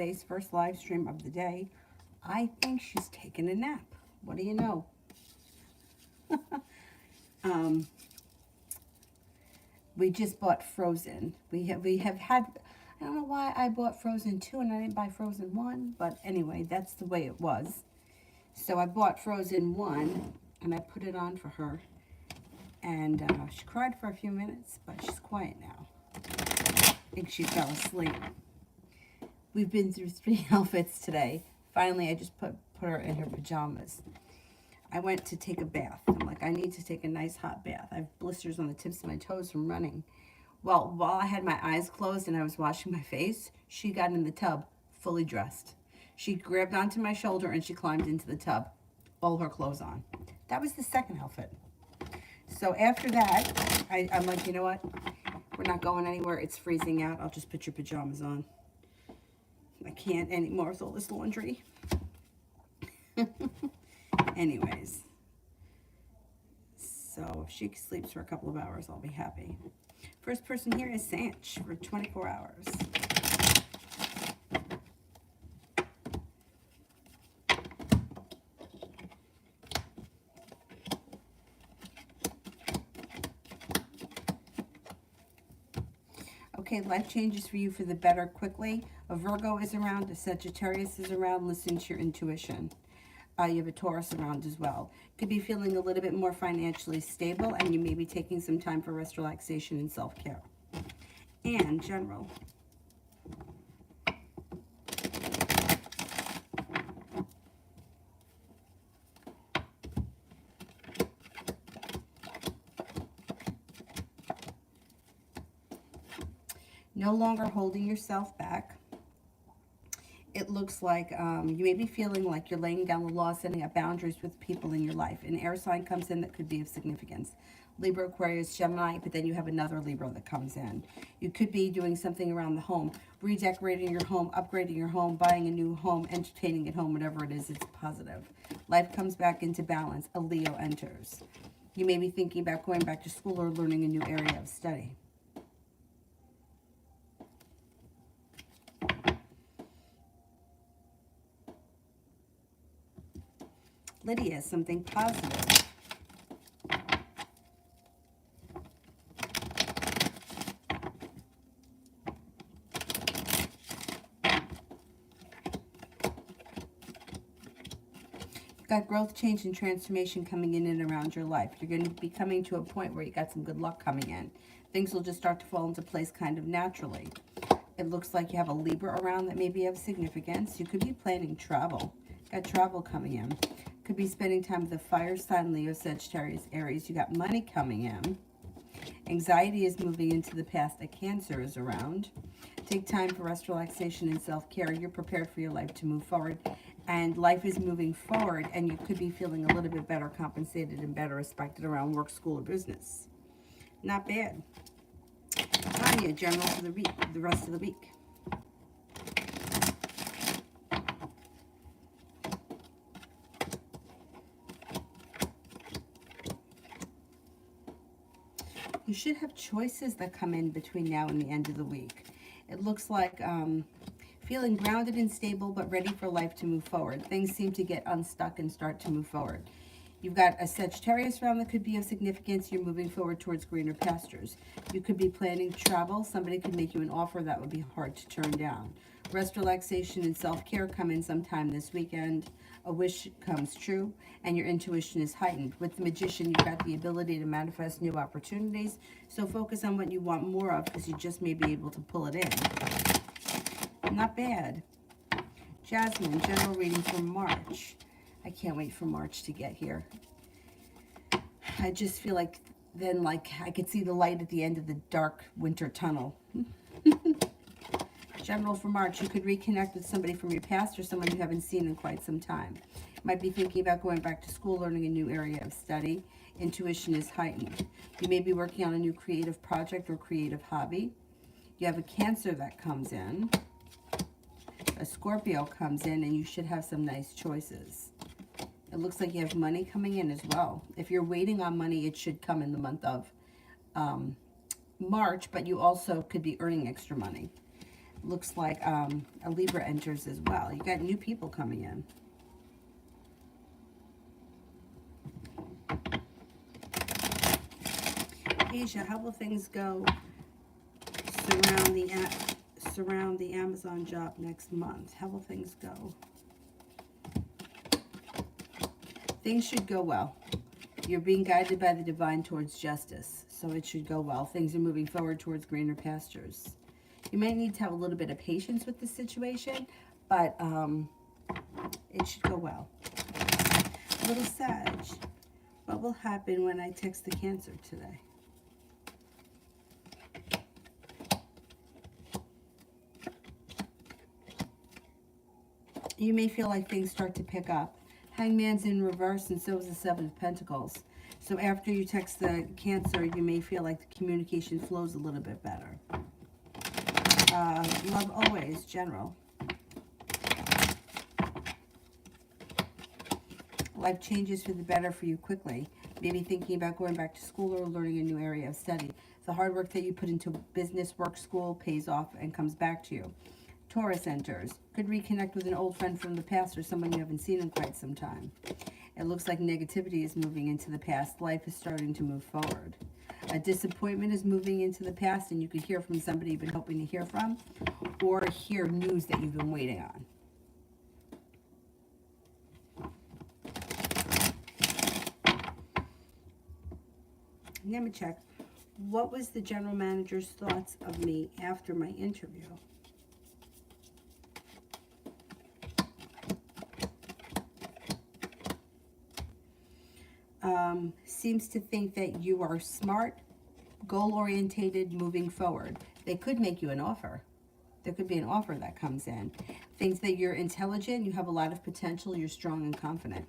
today's first live stream of the day. I think she's taking a nap. What do you know? We just bought Frozen. We have had, I don't know why I bought Frozen 2 and I didn't buy Frozen 1, but anyway, that's the way it was. So I bought Frozen 1 and I put it on for her. And she cried for a few minutes, but she's quiet now. I think she fell asleep. We've been through 3 outfits today. Finally, I just put her in her pajamas. I went to take a bath. I'm like, I need to take a nice hot bath. I have blisters on the tips of my toes from running. Well, while I had my eyes closed and I was washing my face, she got in the tub fully dressed. She grabbed onto my shoulder and she climbed into the tub, all her clothes on. That was the second outfit. So after that, I'm like, you know what? We're not going anywhere. It's freezing out. I'll just put your pajamas on. I can't anymore with all this laundry. Anyways. So if she sleeps for a couple of hours, I'll be happy. First person here is Sanch for 24 hours. Okay, life changes for you for the better quickly. A Virgo is around, a Sagittarius is around. Listen to your intuition. You have a Taurus around as well. Could be feeling a little bit more financially stable, and you may be taking some time for rest, relaxation, and self-care. And general. No longer holding yourself back. It looks like you may be feeling like you're laying down the law, setting up boundaries with people in your life. An air sign comes in that could be of significance. Libra, Aquarius, Gemini, but then you have another Libra that comes in. You could be doing something around the home, redecorating your home, upgrading your home, buying a new home, entertaining at home, whatever it is, it's positive. Life comes back into balance. A Leo enters. You may be thinking about going back to school or learning a new area of study. Lydia, something positive. You've got growth, change, and transformation coming in and around your life. You're going to be coming to a point where you got some good luck coming in. Things will just start to fall into place kind of naturally. It looks like you have a Libra around that may be of significance. You could be planning travel. Got travel coming in. Could be spending time with a fire sign, Leo, Sagittarius, Aries. You got money coming in. Anxiety is moving into the past. A Cancer is around. Take time for rest, relaxation, and self-care. You're prepared for your life to move forward. And life is moving forward, and you could be feeling a little bit better compensated and better respected around work, school, or business. Not bad. Tanya, general for the week, the rest of the week. You should have choices that come in between now and the end of the week. It looks like feeling grounded and stable, but ready for life to move forward. Things seem to get unstuck and start to move forward. You've got a Sagittarius round that could be of significance. You're moving forward towards greener pastures. You could be planning travel. Somebody could make you an offer that would be hard to turn down. Rest, relaxation, and self-care come in sometime this weekend. A wish comes true, and your intuition is heightened. With the Magician, you've got the ability to manifest new opportunities. So focus on what you want more of, because you just may be able to pull it in. Not bad. Jasmine, general reading for March. I can't wait for March to get here. I just feel like then, like, I could see the light at the end of the dark winter tunnel. General for March, you could reconnect with somebody from your past or someone you haven't seen in quite some time. You might be thinking about going back to school, learning a new area of study. Intuition is heightened. You may be working on a new creative project or creative hobby. You have a Cancer that comes in. A Scorpio comes in, and you should have some nice choices. It looks like you have money coming in as well. If you're waiting on money, it should come in the month of March, but you also could be earning extra money. Looks like a Libra enters as well. You got new people coming in. Asia, how will things go surround the Amazon job next month? How will things go? Things should go well. You're being guided by the divine towards justice, so it should go well. Things are moving forward towards greener pastures. You might need to have a little bit of patience with the situation, but it should go well. Little Sag, what will happen when I text the Cancer today? You may feel like things start to pick up. Hangman's in reverse, and so is the Seven of Pentacles. So after you text the Cancer, you may feel like the communication flows a little bit better. Love always, general. Life changes for the better for you quickly. Maybe thinking about going back to school or learning a new area of study. The hard work that you put into business, work, school pays off and comes back to you. Taurus enters. Could reconnect with an old friend from the past or someone you haven't seen in quite some time. It looks like negativity is moving into the past. Life is starting to move forward. A disappointment is moving into the past, and you could hear from somebody you've been hoping to hear from, or hear news that you've been waiting on. Let me check. What was the general manager's thoughts of me after my interview? Seems to think that you are smart, goal-orientated, moving forward. They could make you an offer. There could be an offer that comes in. Thinks that you're intelligent, you have a lot of potential, you're strong and confident.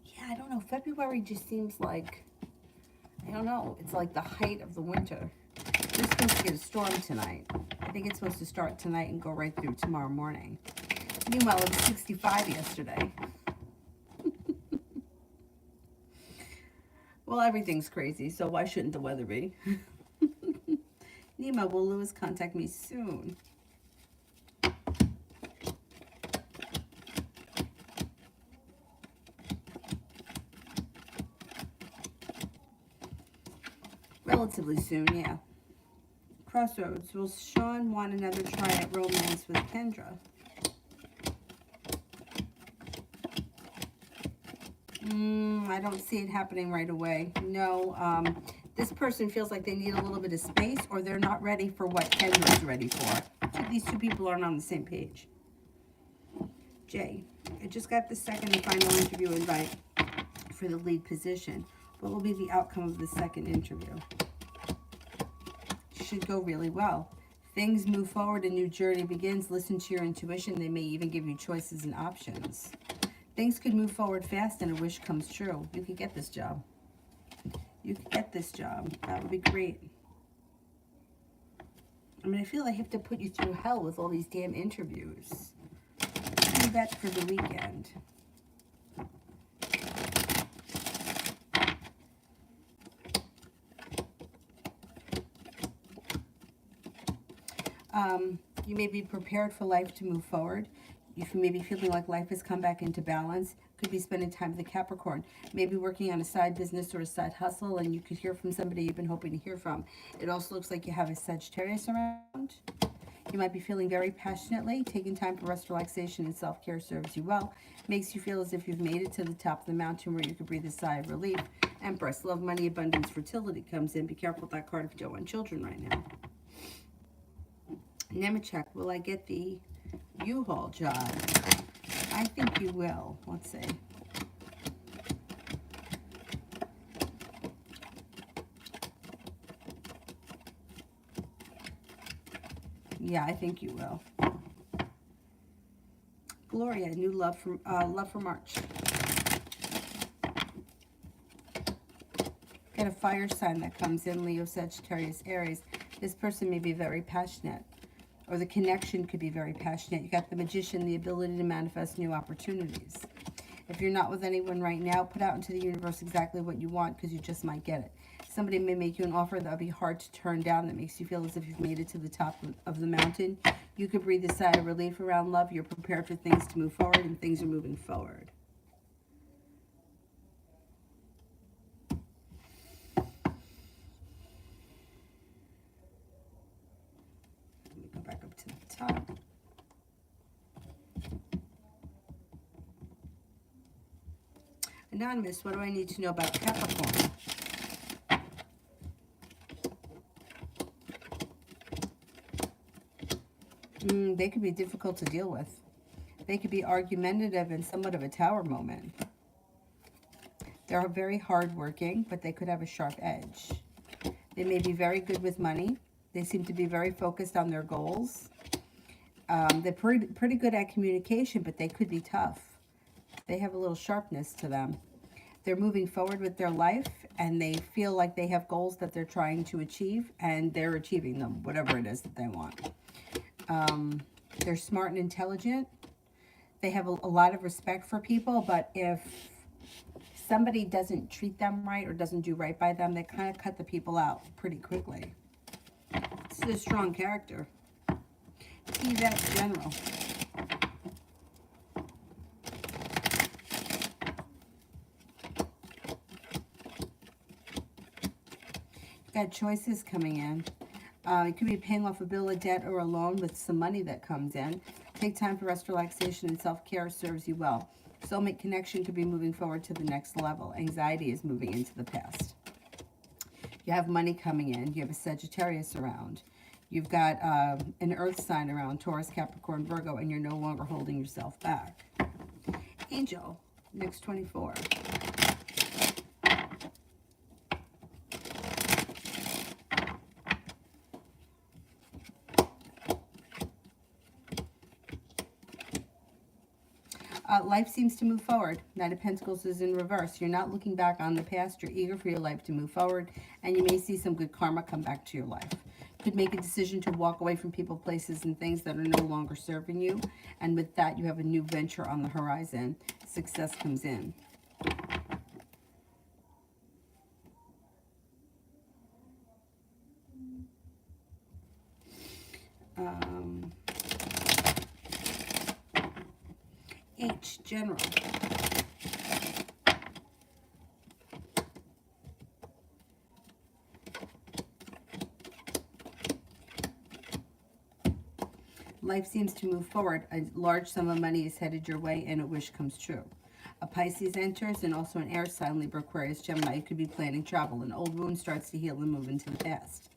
Yeah, I don't know. February just seems like, I don't know, it's like the height of the winter. We're supposed to get a storm tonight. I think it's supposed to start tonight and go right through tomorrow morning. Meanwhile, it was 65 yesterday. Well, everything's crazy, so why shouldn't the weather be? Nima, will Lewis contact me soon? Relatively soon, yeah. Crossroads, will Sean want another try at romance with Kendra? I don't see it happening right away. No, this person feels like they need a little bit of space, or they're not ready for what Kendra is ready for. So these two people aren't on the same page. Jay, I just got the second and final interview invite for the lead position. What will be the outcome of the second interview? Should go really well. Things move forward, a new journey begins. Listen to your intuition. They may even give you choices and options. Things could move forward fast and a wish comes true. You could get this job. You could get this job. That would be great. I mean, I feel I have to put you through hell with all these damn interviews. Do that for the weekend. You may be prepared for life to move forward. You may be feeling like life has come back into balance. Could be spending time with the Capricorn. Maybe working on a side business or a side hustle, and you could hear from somebody you've been hoping to hear from. It also looks like you have a Sagittarius around. You might be feeling very passionately. Taking time for rest, relaxation, and self-care serves you well. Makes you feel as if you've made it to the top of the mountain where you could breathe a sigh of relief. Empress, love, money, abundance, fertility comes in. Be careful with that card if you don't want children right now. Nemechek, will I get the U-Haul job? I think you will. Let's see. Yeah, I think you will. Gloria, new love for March. Got a fire sign that comes in, Leo, Sagittarius, Aries. This person may be very passionate, or the connection could be very passionate. You got the Magician, the ability to manifest new opportunities. If you're not with anyone right now, put out into the universe exactly what you want, because you just might get it. Somebody may make you an offer that would be hard to turn down, that makes you feel as if you've made it to the top of the mountain. You could breathe a sigh of relief around love. You're prepared for things to move forward, and things are moving forward. Let me go back up to the top. Anonymous, what do I need to know about Capricorn? They could be difficult to deal with. They could be argumentative and somewhat of a tower moment. They're very hardworking, but they could have a sharp edge. They may be very good with money. They seem to be very focused on their goals. They're pretty good at communication, but they could be tough. They have a little sharpness to them. They're moving forward with their life, and they feel like they have goals that they're trying to achieve, and they're achieving them, whatever it is that they want. They're smart and intelligent. They have a lot of respect for people, but if somebody doesn't treat them right or doesn't do right by them, they kind of cut the people out pretty quickly. This is a strong character. That's general. Got choices coming in. It could be paying off a bill, a debt, or a loan with some money that comes in. Take time for rest, relaxation, and self-care serves you well. Soulmate connection could be moving forward to the next level. Anxiety is moving into the past. You have money coming in. You have a Sagittarius around. You've got an earth sign around, Taurus, Capricorn, Virgo, and you're no longer holding yourself back. Angel, next 24. Life seems to move forward. Knight of Pentacles is in reverse. You're not looking back on the past. You're eager for your life to move forward, and you may see some good karma come back to your life. Could make a decision to walk away from people, places, and things that are no longer serving you. And with that, you have a new venture on the horizon. Success comes in. H, general. Life seems to move forward. A large sum of money is headed your way, and a wish comes true. A Pisces enters, and also an air sign, Libra, Aquarius, Gemini. You could be planning travel. An old wound starts to heal and move into the past.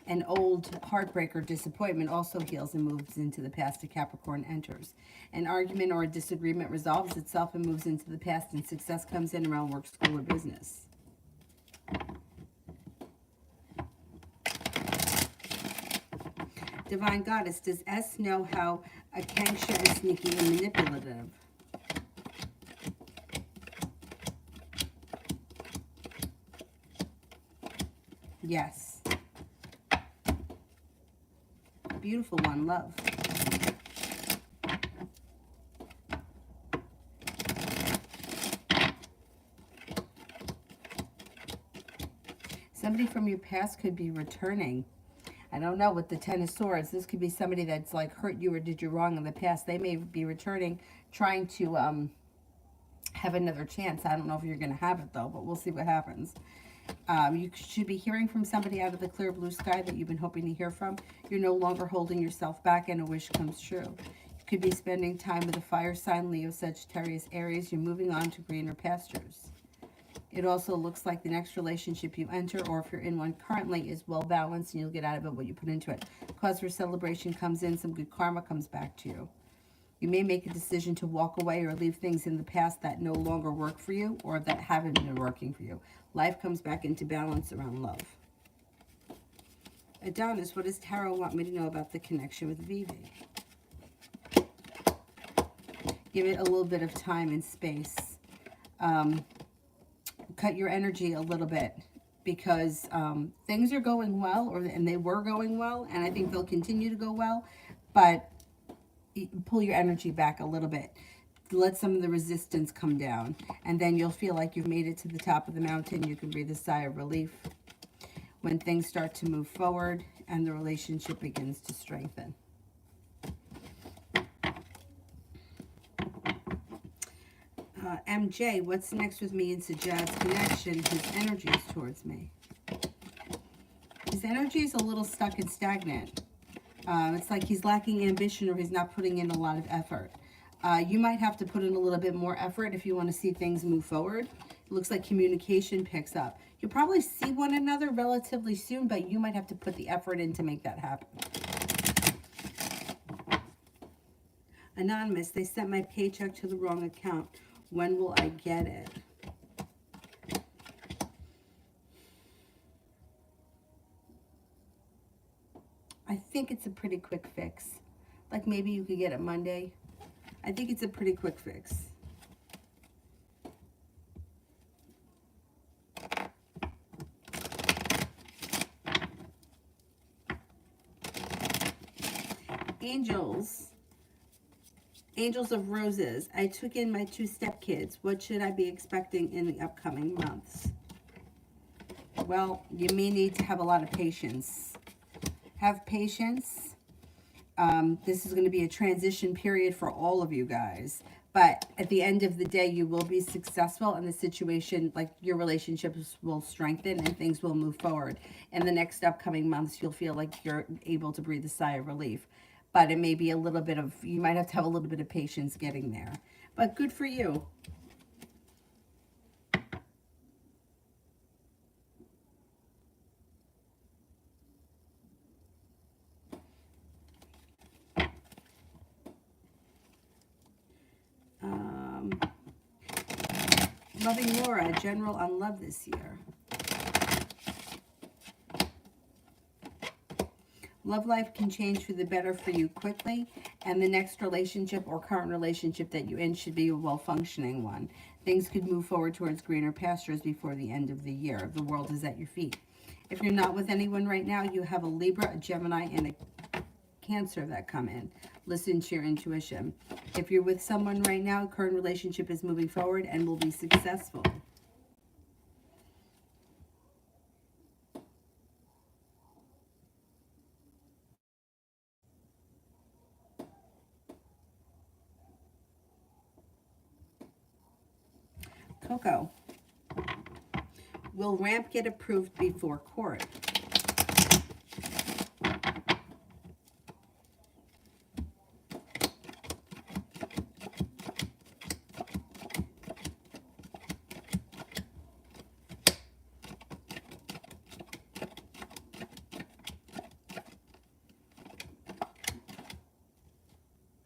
An old heartbreak or disappointment also heals and moves into the past. A Capricorn enters. An argument or a disagreement resolves itself and moves into the past, and success comes in around work, school, or business. Divine Goddess, does S know how Akanksha is sneaky and manipulative? Yes. Beautiful one, love. Somebody from your past could be returning. I don't know, with the Ten of Swords, this could be somebody that's like hurt you or did you wrong in the past. They may be returning, trying to have another chance. I don't know if you're going to have it though, but we'll see what happens. You should be hearing from somebody out of the clear blue sky that you've been hoping to hear from. You're no longer holding yourself back, and a wish comes true. You could be spending time with a fire sign, Leo, Sagittarius, Aries. You're moving on to greener pastures. It also looks like the next relationship you enter, or if you're in one currently, is well balanced, and you'll get out of it what you put into it. Cause for celebration comes in. Some good karma comes back to you. You may make a decision to walk away or leave things in the past that no longer work for you or that haven't been working for you. Life comes back into balance around love. Adonis, what does Tarot want me to know about the connection with Vivi? Give it a little bit of time and space. Cut your energy a little bit, because things are going well, and they were going well, and I think they'll continue to go well, but pull your energy back a little bit. Let some of the resistance come down, and then you'll feel like you've made it to the top of the mountain. You can breathe a sigh of relief. when things start to move forward and the relationship begins to strengthen. MJ, what's next with me in Sajad's connection? His energies towards me. His energy is a little stuck and stagnant. It's like he's lacking ambition, or he's not putting in a lot of effort. You might have to put in a little bit more effort if you want to see things move forward. It looks like communication picks up. You'll probably see one another relatively soon, but you might have to put the effort in to make that happen. Anonymous, they sent my paycheck to the wrong account. When will I get it? I think it's a pretty quick fix. Like maybe you could get it Monday. I think it's a pretty quick fix. Angels. Angels of Roses. I took in my 2 stepkids. What should I be expecting in the upcoming months? Well, you may need to have a lot of patience. Have patience. This is going to be a transition period for all of you guys. But at the end of the day, you will be successful, and the situation, like your relationships will strengthen and things will move forward. In the next upcoming months, you'll feel like you're able to breathe a sigh of relief. But it may be a little bit of, you might have to have a little bit of patience getting there. But good for you. Loving Laura, general on love this year. Love life can change for the better for you quickly, and the next relationship or current relationship that you're in should be a well-functioning one. Things could move forward towards greener pastures before the end of the year. The world is at your feet. If you're not with anyone right now, you have a Libra, a Gemini, and a Cancer that come in. Listen to your intuition. If you're with someone right now, current relationship is moving forward and will be successful. Coco. Will ramp get approved before court?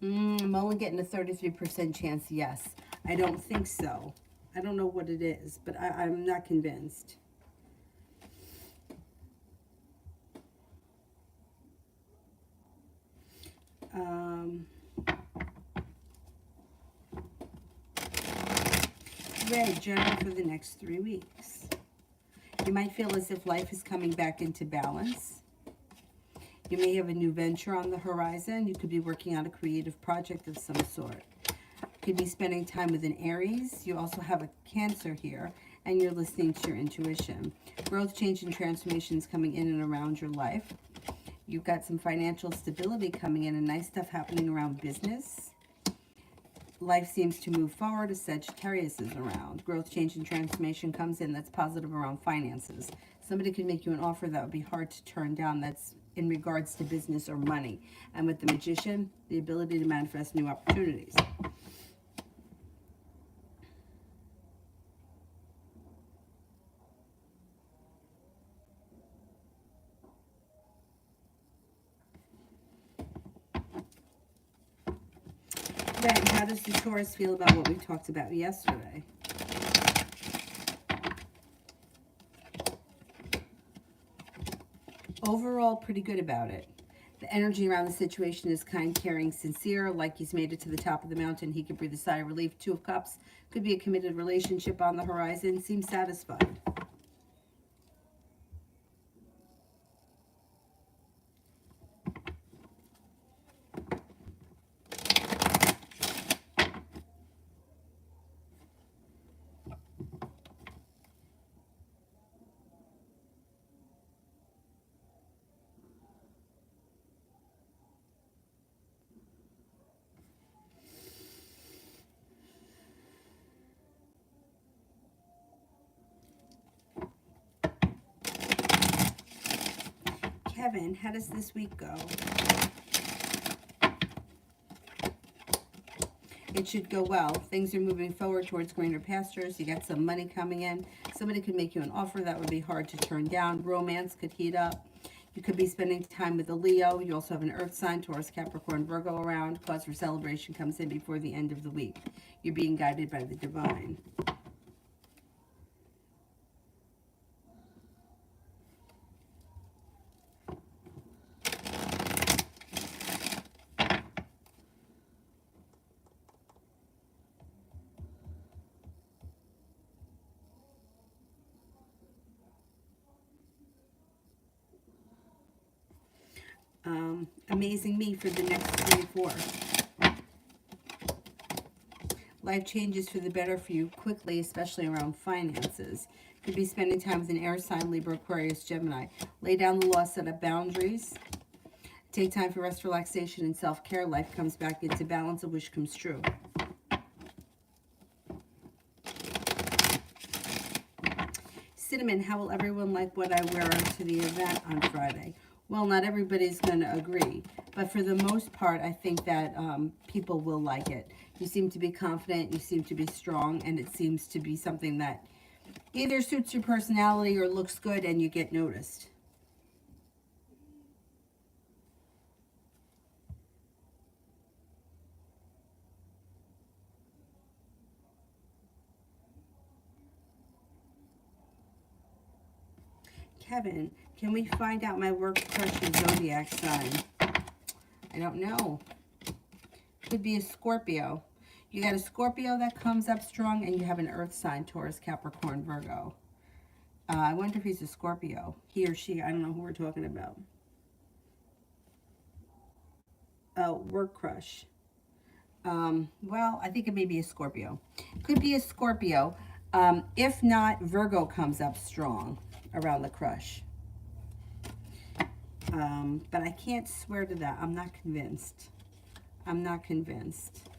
I'm only getting a 33% chance yes. I don't think so. I don't know what it is, but I'm not convinced. Red, journal for the next 3 weeks. You might feel as if life is coming back into balance. You may have a new venture on the horizon. You could be working on a creative project of some sort. Could be spending time with an Aries. You also have a Cancer here, and you're listening to your intuition. Growth, change, and transformations coming in and around your life. You've got some financial stability coming in and nice stuff happening around business. Life seems to move forward as Sagittarius is around. Growth, change, and transformation comes in that's positive around finances. Somebody could make you an offer that would be hard to turn down that's in regards to business or money. And with the Magician, the ability to manifest new opportunities. Then, how does the Taurus feel about what we talked about yesterday? Overall, pretty good about it. The energy around the situation is kind, caring, sincere, like he's made it to the top of the mountain. He can breathe a sigh of relief. 2 of Cups, could be a committed relationship on the horizon. Seems satisfied. Kevin, how does this week go? It should go well. Things are moving forward towards greener pastures. You got some money coming in. Somebody could make you an offer that would be hard to turn down. Romance could heat up. You could be spending time with a Leo. You also have an earth sign, Taurus, Capricorn, Virgo around. Cause for celebration comes in before the end of the week. You're being guided by the divine. Amazing me for the next 24. Life changes for the better for you quickly, especially around finances. Could be spending time with an air sign, Libra, Aquarius, Gemini. Lay down the law, set up boundaries. Take time for rest, relaxation, and self-care. Life comes back into balance. A wish comes true. Cinnamon, how will everyone like what I wear to the event on Friday? Well, not everybody's going to agree, but for the most part, I think that people will like it. You seem to be confident, you seem to be strong, and it seems to be something that either suits your personality or looks good and you get noticed. Kevin, can we find out my work crush's zodiac sign? I don't know. Could be a Scorpio. You got a Scorpio that comes up strong, and you have an earth sign, Taurus, Capricorn, Virgo. I wonder if he's a Scorpio. He or she, I don't know who we're talking about. Oh, work crush. Well, I think it may be a Scorpio. Could be a Scorpio. If not, Virgo comes up strong around the crush. But I can't swear to that. I'm not convinced. I'm not convinced.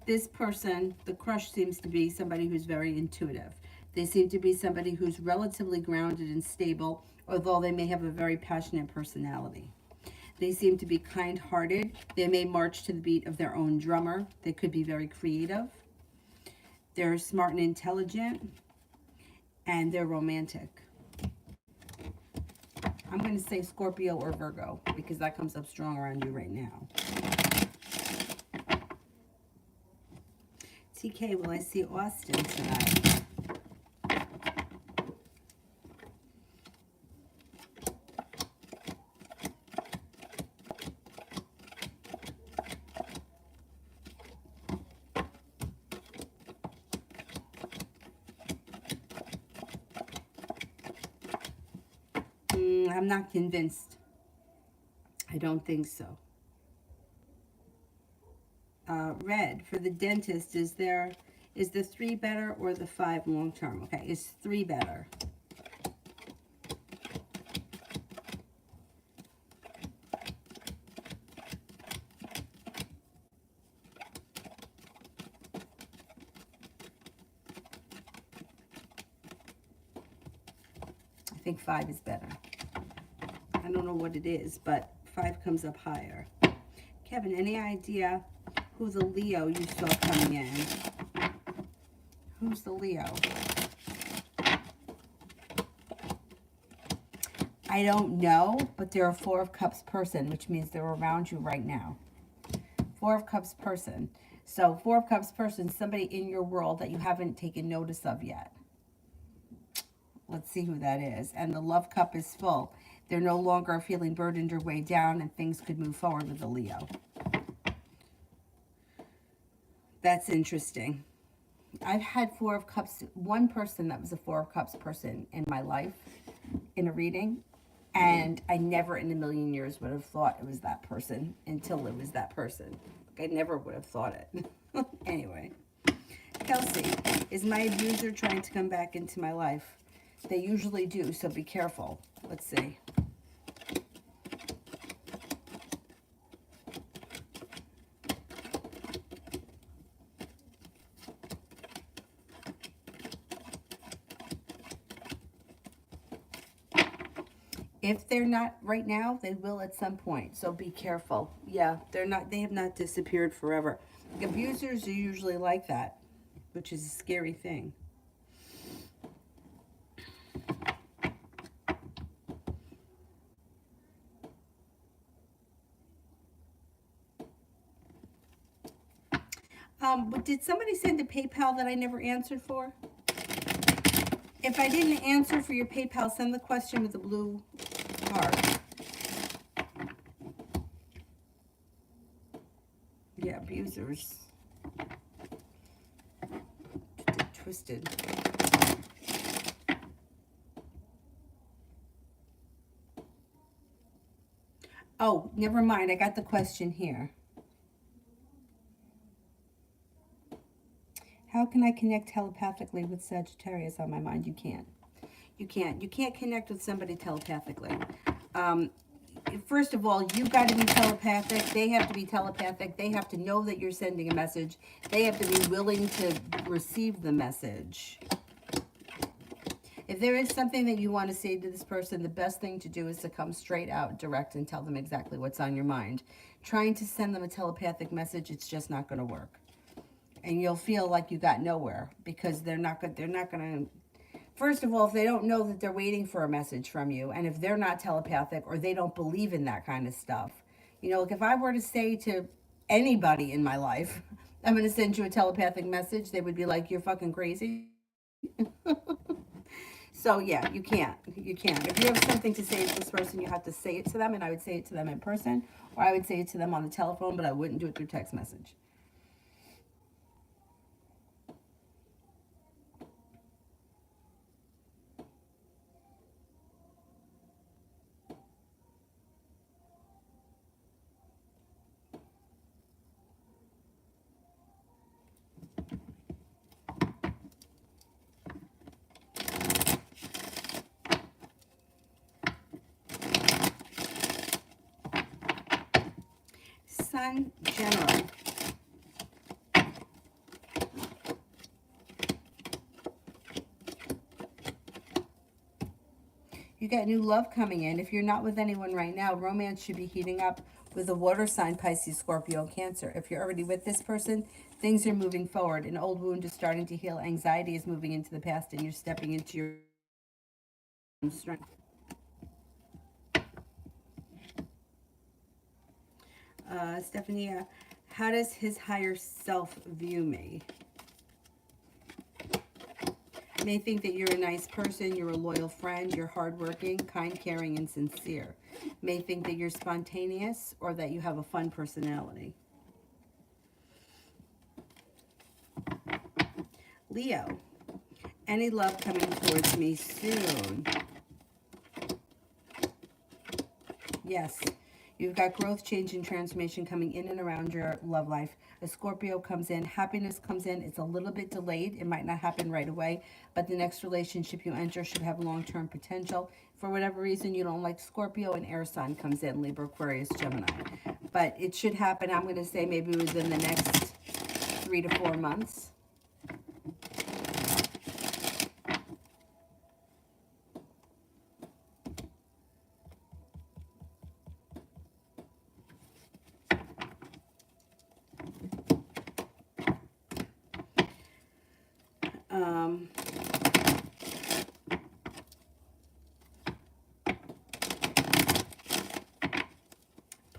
This person, the crush, seems to be somebody who's very intuitive. They seem to be somebody who's relatively grounded and stable, although they may have a very passionate personality. They seem to be kind-hearted. They may march to the beat of their own drummer. They could be very creative. They're smart and intelligent, and they're romantic. I'm going to say Scorpio or Virgo because that comes up strong around you right now. TK, will I see Austin tonight? I'm not convinced. I don't think so. Red, for the dentist, is the 3 better or the 5 long term? Okay, is 3 better? I think 5 is better. I don't know what it is, but 5 comes up higher. Kevin, any idea who the Leo you saw coming in? Who's the Leo? I don't know, but they're a 4 of Cups person, which means they're around you right now. 4 of Cups person. So 4 of Cups person, somebody in your world that you haven't taken notice of yet. Let's see who that is. And the love cup is full. They're no longer feeling burdened or weighed down, and things could move forward with the Leo. That's interesting. I've had 4 of Cups, one person that was a 4 of Cups person in my life in a reading, and I never in a million years would have thought it was that person until it was that person. Like, I never would have thought it. Anyway. Kelsey, is my abuser trying to come back into my life? They usually do, so be careful. Let's see. If they're not right now, they will at some point. So be careful. Yeah, they're not. They have not disappeared forever. Abusers are usually like that, which is a scary thing. But did somebody send a PayPal that I never answered for? If I didn't answer for your PayPal, send the question with the blue heart. Yeah, abusers. Twisted. Oh, never mind. I got the question here. How can I connect telepathically with Sagittarius on my mind? You can't. You can't. You can't connect with somebody telepathically. Um, First of all, you got to be telepathic. They have to be telepathic. They have to know that you're sending a message. They have to be willing to receive the message. If there is something that you want to say to this person, the best thing to do is to come straight out, direct, and tell them exactly what's on your mind. Trying to send them a telepathic message, it's just not going to work. And you'll feel like you got nowhere because they're not going to. First of all, if they don't know that they're waiting for a message from you, and if they're not telepathic or they don't believe in that kind of stuff, you know, like if I were to say to anybody in my life, I'm going to send you a telepathic message, they would be like, you're fucking crazy. So yeah, you can't. You can't. If you have something to say to this person, you have to say it to them, and I would say it to them in person, or I would say it to them on the telephone, but I wouldn't do it through text message. Sun General. You got new love coming in. If you're not with anyone right now, romance should be heating up with a water sign, Pisces, Scorpio, Cancer. If you're already with this person, things are moving forward. An old wound is starting to heal. Anxiety is moving into the past, and you're stepping into your own strength. Stephanie, how does his higher self view me? May think that you're a nice person, you're a loyal friend, you're hardworking, kind, caring, and sincere. May think that you're spontaneous or that you have a fun personality. Leo, any love coming towards me soon? Yes. You've got growth, change, and transformation coming in and around your love life. A Scorpio comes in, happiness comes in. It's a little bit delayed. It might not happen right away, but the next relationship you enter should have long-term potential. For whatever reason you don't like Scorpio, an air sign comes in, Libra, Aquarius, Gemini. But it should happen, I'm going to say, maybe within the next 3 to 4 months.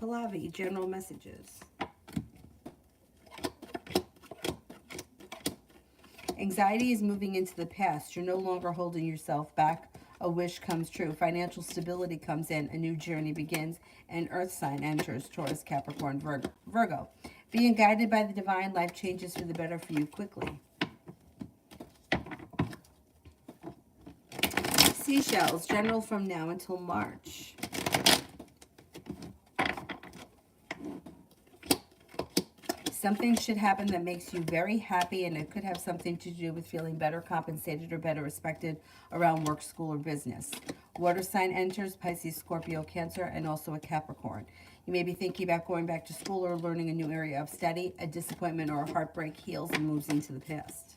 Pallavi, general messages. Anxiety is moving into the past. You're no longer holding yourself back. A wish comes true. Financial stability comes in. A new journey begins. An earth sign enters. Taurus, Capricorn, Virgo. Being guided by the divine, life changes for the better for you quickly. Seashells, general from now until March. Something should happen that makes you very happy, and it could have something to do with feeling better compensated or better respected around work, school, or business. Water sign enters, Pisces, Scorpio, Cancer, and also a Capricorn. You may be thinking about going back to school or learning a new area of study. A disappointment or a heartbreak heals and moves into the past.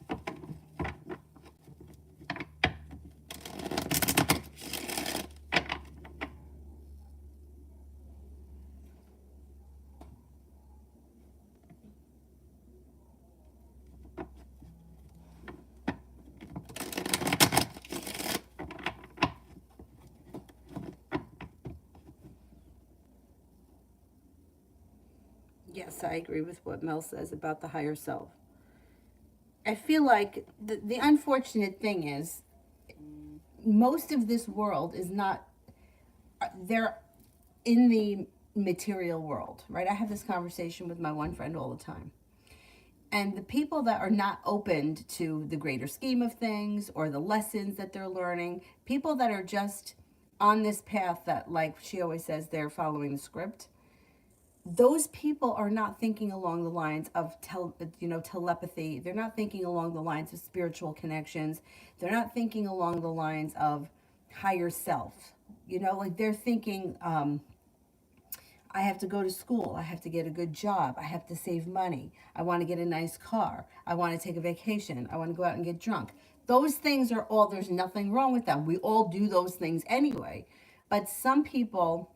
Yes, I agree with what Mel says about the higher self. I feel like the unfortunate thing is most of this world is not, they're in the material world, right? I have this conversation with my one friend all the time. And the people that are not opened to the greater scheme of things or the lessons that they're learning, people that are just on this path that, like she always says, they're following the script, those people are not thinking along the lines of telepathy. They're not thinking along the lines of spiritual connections. They're not thinking along the lines of higher self. Like they're thinking, I have to go to school. I have to get a good job. I have to save money. I want to get a nice car. I want to take a vacation. I want to go out and get drunk. Those things are all, there's nothing wrong with them. We all do those things anyway. But some people,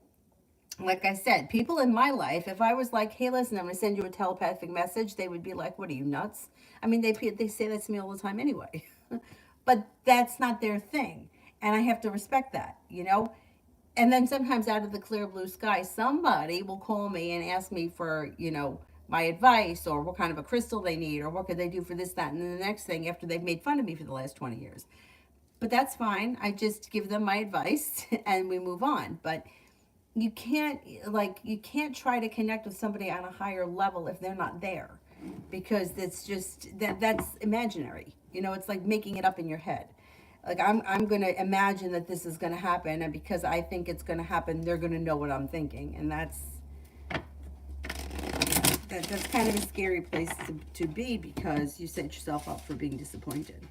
like I said, people in my life, if I was like, hey, listen, I'm going to send you a telepathic message, they would be like, what are you, nuts? I mean, they say that to me all the time anyway. But that's not their thing. And I have to respect that. And then sometimes out of the clear blue sky, somebody will call me and ask me for, my advice or what kind of a crystal they need or what could they do for this, that, and then the next thing after they've made fun of me for the last 20 years. But that's fine. I just give them my advice and we move on. But you can't try to connect with somebody on a higher level if they're not there, because it's just that's imaginary. It's like making it up in your head. Like I'm going to imagine that this is going to happen, and because I think it's going to happen, they're going to know what I'm thinking, and that's kind of a scary place to be, because you set yourself up for being disappointed.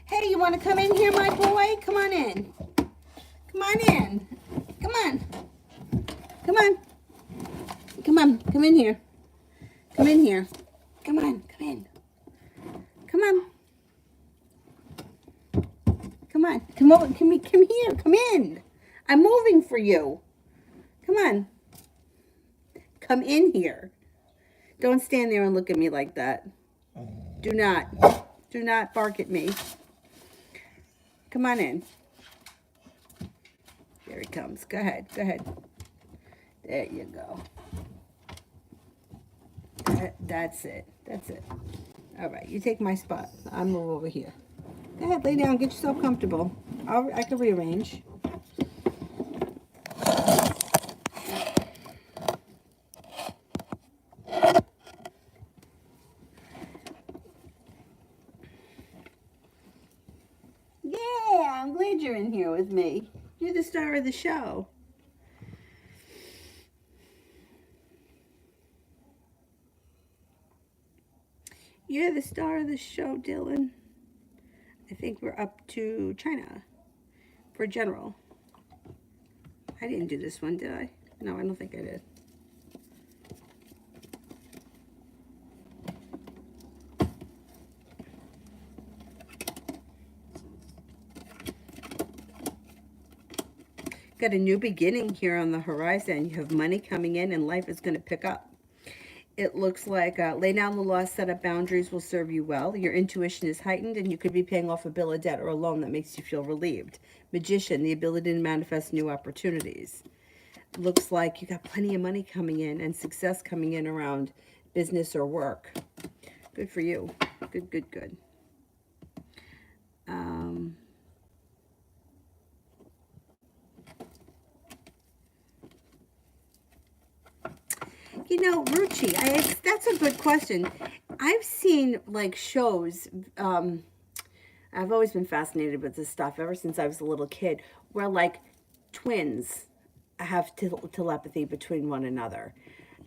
Hey, you want to come in here, my boy? Come on in. Come on in. Come on. Come on. Come on. Come in here. Come in here. Come on. Come in. Come on. Come on. Come over. Come here. Come in. I'm moving for you. Come on. Come in here. Don't stand there and look at me like that. Do not. Do not bark at me. Come on in. There he comes. Go ahead. Go ahead. There you go. That's it. That's it. All right. You take my spot. I'll move over here. Go ahead. Lay down. Get yourself comfortable. I can rearrange. Yeah. I'm glad you're in here with me. You're the star of the show. You're the star of the show, Dylan. I think we're up to China for general. I didn't do this one, did I? No, I don't think I did. Got a new beginning here on the horizon. You have money coming in and life is going to pick up. It looks like lay down the law, set up boundaries will serve you well. Your intuition is heightened and you could be paying off a bill of debt or a loan that makes you feel relieved. Magician, the ability to manifest new opportunities. Looks like you got plenty of money coming in and success coming in around business or work. Good for you. Good, good, good. Ruchi, that's a good question. I've seen like shows. I've always been fascinated with this stuff ever since I was a little kid, where like twins have telepathy between one another.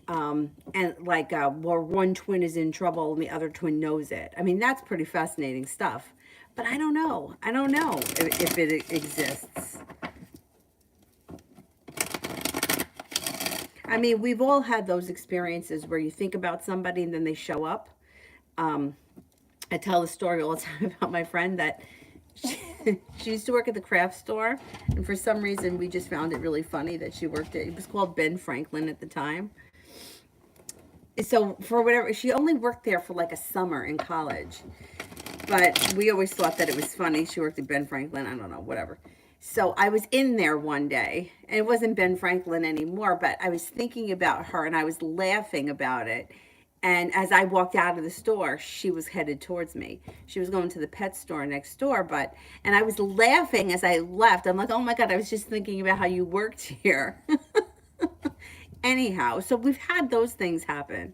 And like where one twin is in trouble and the other twin knows it. I mean, that's pretty fascinating stuff. But I don't know. I don't know if it exists. I mean, we've all had those experiences where you think about somebody and then they show up. I tell the story all the time about my friend that she used to work at the craft store, and for some reason we just found it really funny that she worked at, it was called Ben Franklin at the time. So for whatever, she only worked there for like a summer in college, but we always thought that it was funny. She worked at Ben Franklin, I don't know, whatever. So I was in there one day, and it wasn't Ben Franklin anymore, but I was thinking about her and I was laughing about it. And as I walked out of the store, she was headed towards me. She was going to the pet store next door, and I was laughing as I left. I'm like, oh my God, I was just thinking about how you worked here. Anyhow, so we've had those things happen.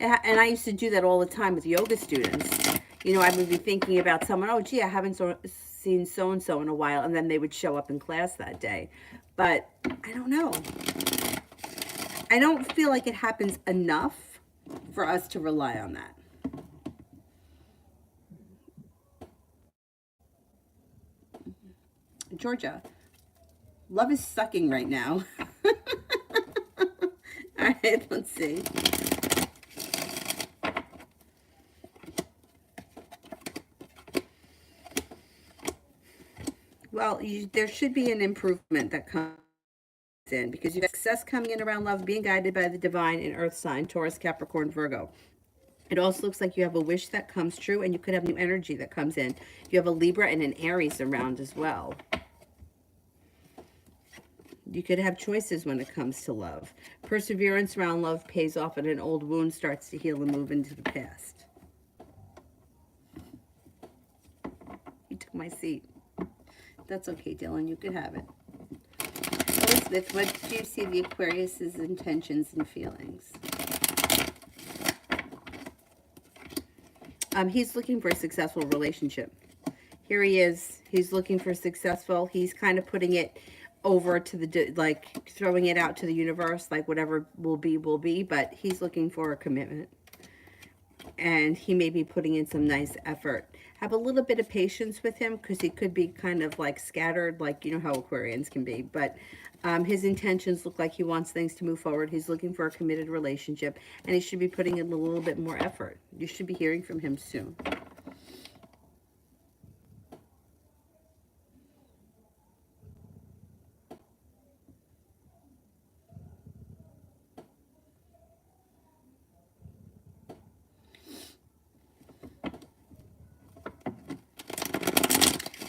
And I used to do that all the time with yoga students. You know, I would be thinking about someone, oh, gee, I haven't seen so and so in a while. And then they would show up in class that day. But I don't know. I don't feel like it happens enough for us to rely on that. Georgia, love is sucking right now. All right, let's see. Well, there should be an improvement that comes in because you have success coming in around love, being guided by the divine in earth sign, Taurus, Capricorn, Virgo. It also looks like you have a wish that comes true, and you could have new energy that comes in. You have a Libra and an Aries around as well. You could have choices when it comes to love. Perseverance around love pays off, and an old wound starts to heal and move into the past. You took my seat. That's okay, Dylan. You could have it. Elizabeth, what do you see the Aquarius's intentions and feelings? He's looking for a successful relationship. Here he is. He's looking for successful. He's kind of putting it over to the, like, throwing it out to the universe, like whatever will be, but he's looking for a commitment. And he may be putting in some nice effort. Have a little bit of patience with him because he could be kind of like scattered, like, you know how Aquarians can be. But his intentions look like he wants things to move forward. He's looking for a committed relationship, and he should be putting in a little bit more effort. You should be hearing from him soon.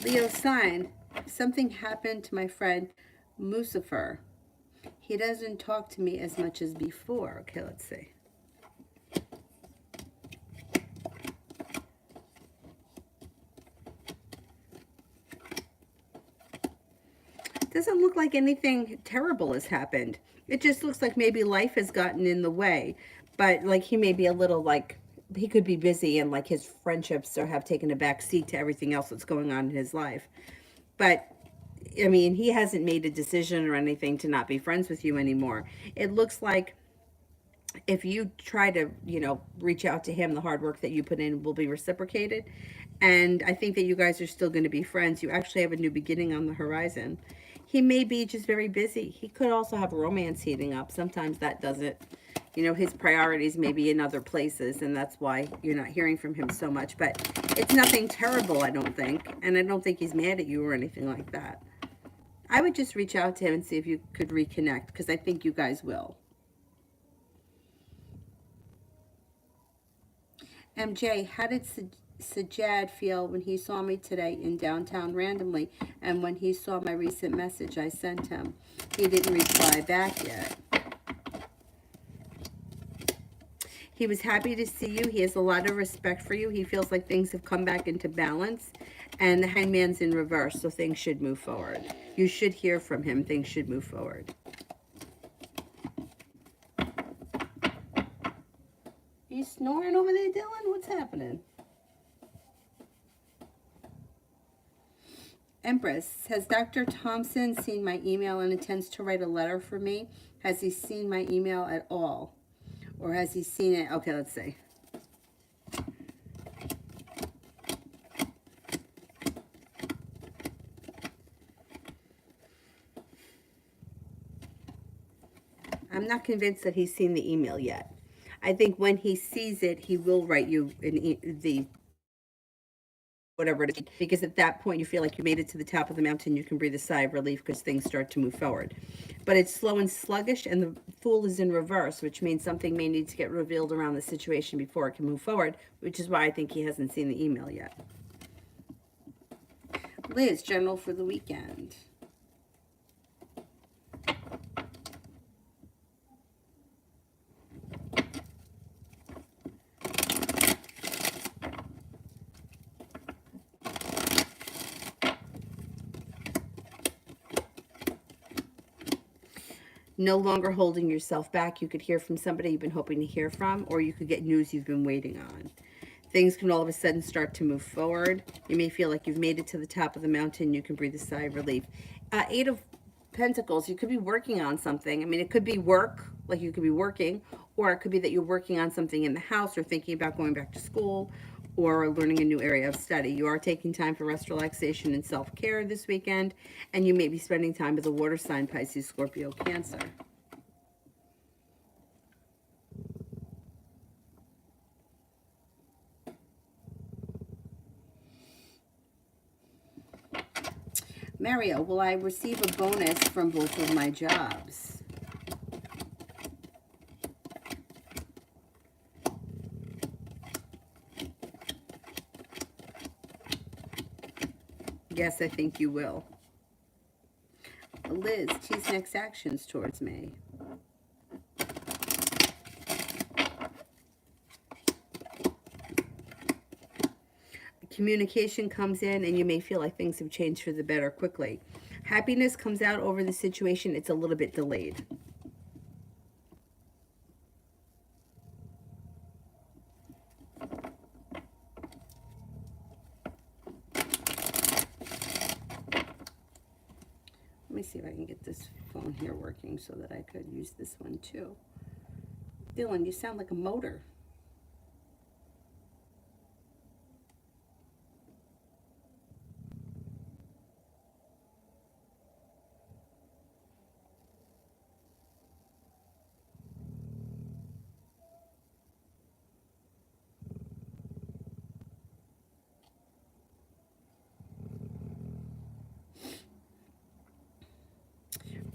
Leo sign, something happened to my friend Lucifer. He doesn't talk to me as much as before. Okay, let's see. Doesn't look like anything terrible has happened. It just looks like maybe life has gotten in the way. But like he may be a little like, he could be busy and like his friendships or have taken a back seat to everything else that's going on in his life. But I mean, he hasn't made a decision or anything to not be friends with you anymore. It looks like if you try to, you know, reach out to him, the hard work that you put in will be reciprocated. And I think that you guys are still going to be friends. You actually have a new beginning on the horizon. He may be just very busy. He could also have romance heating up. Sometimes that doesn't. You know, his priorities may be in other places, and that's why you're not hearing from him so much. But it's nothing terrible, I don't think. And I don't think he's mad at you or anything like that. I would just reach out to him and see if you could reconnect, because I think you guys will. MJ, how did Sajad feel when he saw me today in downtown randomly, and when he saw my recent message I sent him? He didn't reply back yet. He was happy to see you. He has a lot of respect for you. He feels like things have come back into balance, and the hangman's in reverse, so things should move forward. You should hear from him. Things should move forward. Are you snoring over there, Dylan? What's happening? Empress, has Dr. Thompson seen my email and intends to write a letter for me? Has he seen my email at all? Or has he seen it? Okay, let's see. I'm not convinced that he's seen the email yet. I think when he sees it, he will write you the whatever it is, because at that point you feel like you made it to the top of the mountain. You can breathe a sigh of relief because things start to move forward. But it's slow and sluggish, and the Fool is in reverse, which means something may need to get revealed around the situation before it can move forward, which is why I think he hasn't seen the email yet. Liz, general for the weekend. No longer holding yourself back. You could hear from somebody you've been hoping to hear from, or you could get news you've been waiting on. Things can all of a sudden start to move forward. You may feel like you've made it to the top of the mountain. You can breathe a sigh of relief. Eight of Pentacles, you could be working on something. I mean, it could be work, like you could be working, or it could be that you're working on something in the house or thinking about going back to school or learning a new area of study. You are taking time for rest, relaxation, and self-care this weekend, and you may be spending time with a water sign, Pisces, Scorpio, Cancer. Mario, will I receive a bonus from both of my jobs? Yes, I think you will. Liz, tease next actions towards me. Communication comes in and you may feel like things have changed for the better quickly. Happiness comes out over the situation. It's a little bit delayed. Let me see if I can get this phone here working so that I could use this one too. Dylan, you sound like a motor.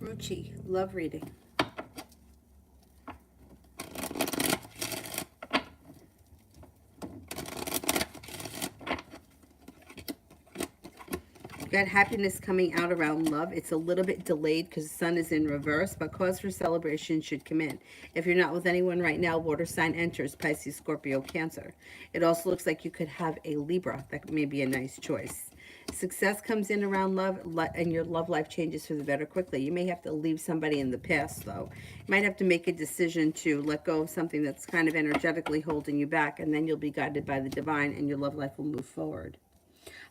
Ruchi, love reading. Got happiness coming out around love. It's a little bit delayed because the sun is in reverse, but cause for celebration should come in. If you're not with anyone right now, water sign enters, Pisces, Scorpio, Cancer. It also looks like you could have a Libra. That may be a nice choice. Success comes in around love, and your love life changes for the better quickly. You may have to leave somebody in the past, though. You might have to make a decision to let go of something that's kind of energetically holding you back, and then you'll be guided by the divine, and your love life will move forward.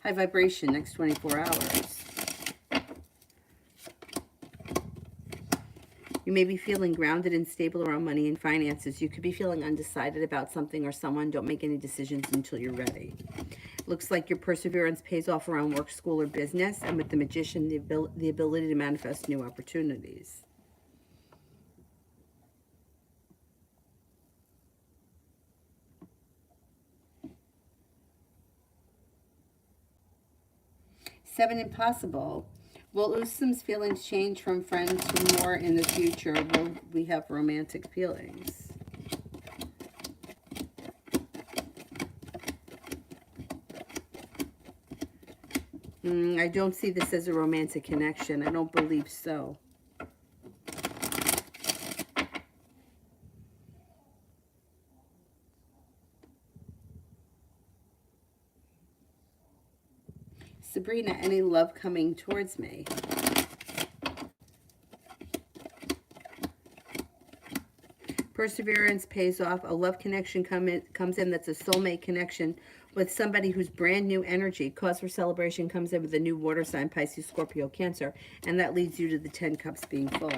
High vibration, next 24 hours. You may be feeling grounded and stable around money and finances. You could be feeling undecided about something or someone. Don't make any decisions until you're ready. Looks like your perseverance pays off around work, school, or business. And with the Magician, the ability to manifest new opportunities. Seven, impossible. Will Usum's feelings change from friends to more in the future? Will we have romantic feelings? I don't see this as a romantic connection. I don't believe so. Sabrina, any love coming towards me? Perseverance pays off. A love connection comes in that's a soulmate connection with somebody who's brand new energy. Cause for celebration comes in with a new water sign, Pisces, Scorpio, Cancer, and that leads you to the 10 cups being full.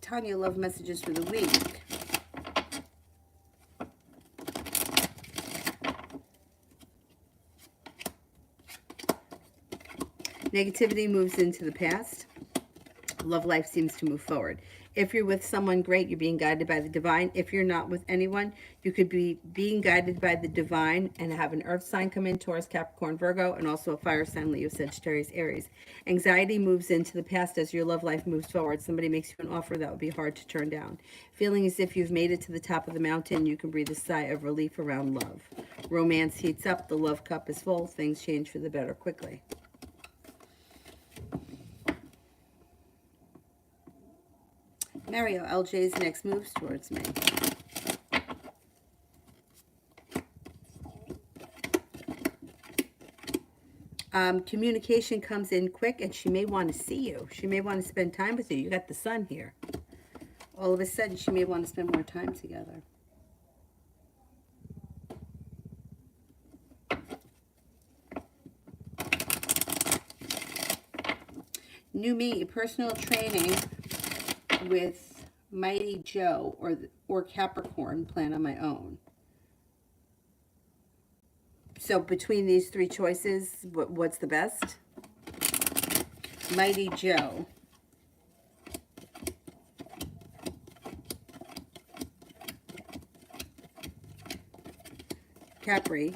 Tanya, love messages for the week. Negativity moves into the past. Love life seems to move forward. If you're with someone great, you're being guided by the divine. If you're not with anyone, you could be being guided by the divine and have an earth sign come in, Taurus, Capricorn, Virgo, and also a fire sign, Leo, Sagittarius, Aries. Anxiety moves into the past as your love life moves forward. Somebody makes you an offer that would be hard to turn down. Feeling as if you've made it to the top of the mountain, you can breathe a sigh of relief around love. Romance heats up. The love cup is full. Things change for the better quickly. Mario, LJ's next moves towards me. Communication comes in quick, and she may want to see you. She may want to spend time with you. You got the sun here. All of a sudden, she may want to spend more time together. New me, personal training with Mighty Joe or Capricorn, plan on my own. So between these three choices, what's the best? Mighty Joe. Capri.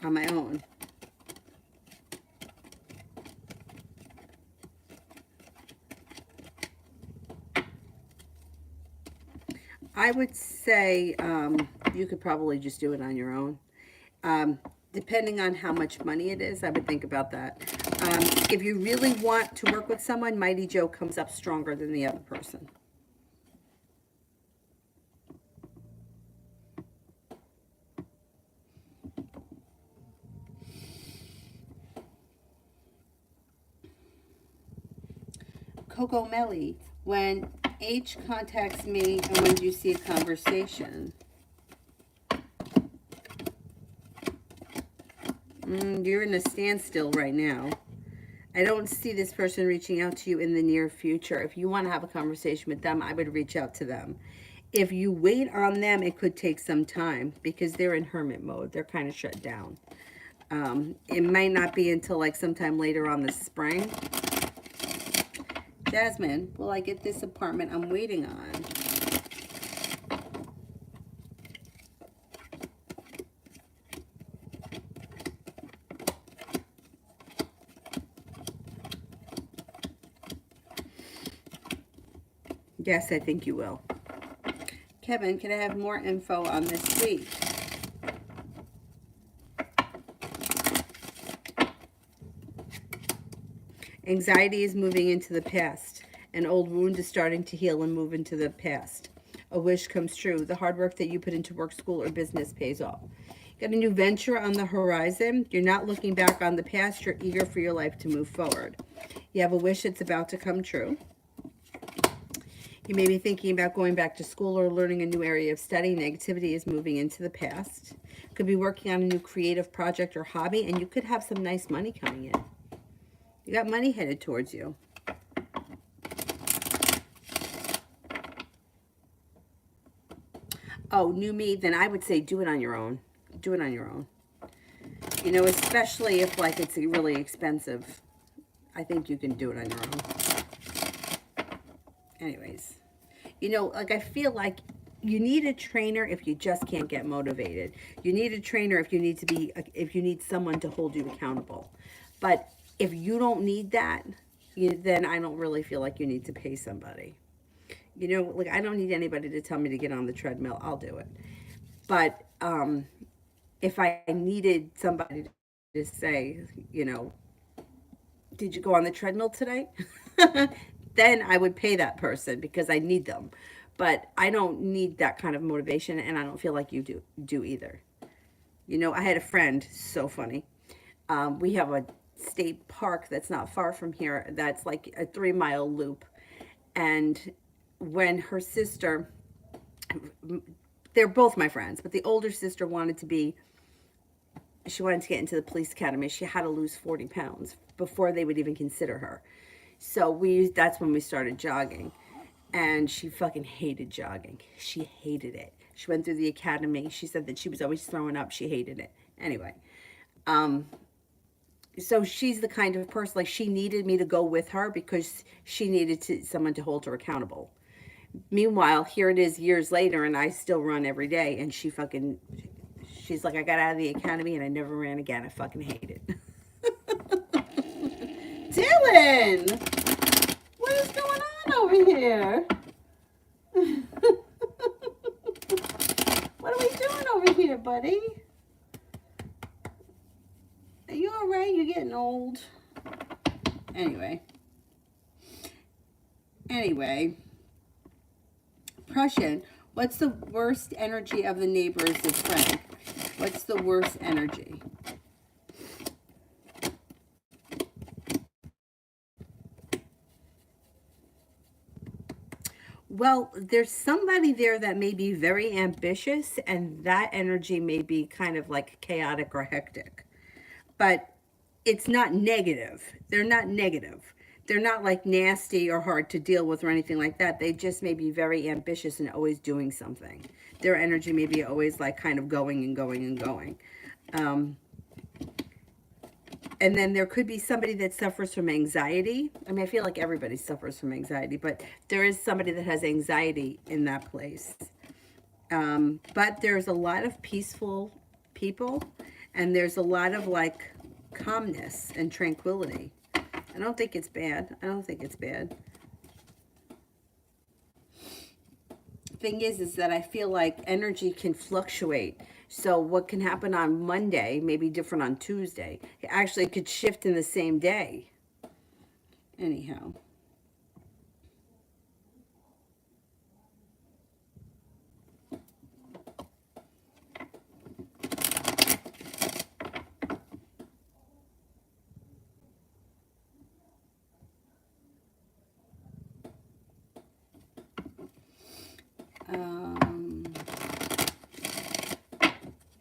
On my own. I would say you could probably just do it on your own. Depending on how much money it is, I would think about that. If you really want to work with someone, Mighty Joe comes up stronger than the other person. Coco Melly, when H contacts me, and when do you see a conversation? You're in a standstill right now. I don't see this person reaching out to you in the near future. If you want to have a conversation with them, I would reach out to them. If you wait on them, it could take some time because they're in hermit mode. They're kind of shut down. It might not be until like sometime later on this spring. Jasmine, will I get this apartment I'm waiting on? Yes, I think you will. Kevin, can I have more info on this week? Anxiety is moving into the past. An old wound is starting to heal and move into the past. A wish comes true. The hard work that you put into work, school, or business pays off. Got a new venture on the horizon. You're not looking back on the past. You're eager for your life to move forward. You have a wish that's about to come true. You may be thinking about going back to school or learning a new area of study. Negativity is moving into the past. Could be working on a new creative project or hobby, and you could have some nice money coming in. You got money headed towards you. Oh, new me, then I would say do it on your own. Do it on your own. You know, especially if like it's really expensive. I think you can do it on your own. Anyways, you know, like I feel like you need a trainer if you just can't get motivated. You need a trainer if you need someone to hold you accountable. But if you don't need that, then I don't really feel like you need to pay somebody. You know, like I don't need anybody to tell me to get on the treadmill. I'll do it. But if I needed somebody to say, you know, did you go on the treadmill today? Then I would pay that person because I need them. But I don't need that kind of motivation, and I don't feel like you do either. You know, I had a friend, so funny. We have a state park that's not far from here that's like a 3-mile loop. And when her sister, they're both my friends, but the older sister wanted to get into the police academy. She had to lose 40 pounds before they would even consider her. So that's when we started jogging. And she fucking hated jogging. She hated it. She went through the academy. She said that she was always throwing up. She hated it. Anyway, so she's the kind of person, like she needed me to go with her because she needed someone to hold her accountable. Meanwhile, here it is years later and I still run every day, and she's like, I got out of the academy and I never ran again. I fucking hate it. Dylan! What is going on over here? What are we doing over here, buddy? Are you alright? You're getting old. Anyway. Prussian, What's the worst energy of the neighbors of Frank? What's the worst energy? Well, there's somebody there that may be very ambitious, and that energy may be kind of like chaotic or hectic. But it's not negative. They're not negative. They're not like nasty or hard to deal with or anything like that. They just may be very ambitious and always doing something. Their energy may be always like kind of going and going and going. Um, and then there could be somebody that suffers from anxiety. I mean, I feel like everybody suffers from anxiety, but there is somebody that has anxiety in that place. But there's a lot of peaceful people, and there's a lot of like calmness and tranquility. I don't think it's bad. I don't think it's bad. Thing is that I feel like energy can fluctuate. So what can happen on Monday may be different on Tuesday. Actually, it could shift in the same day. Anyhow.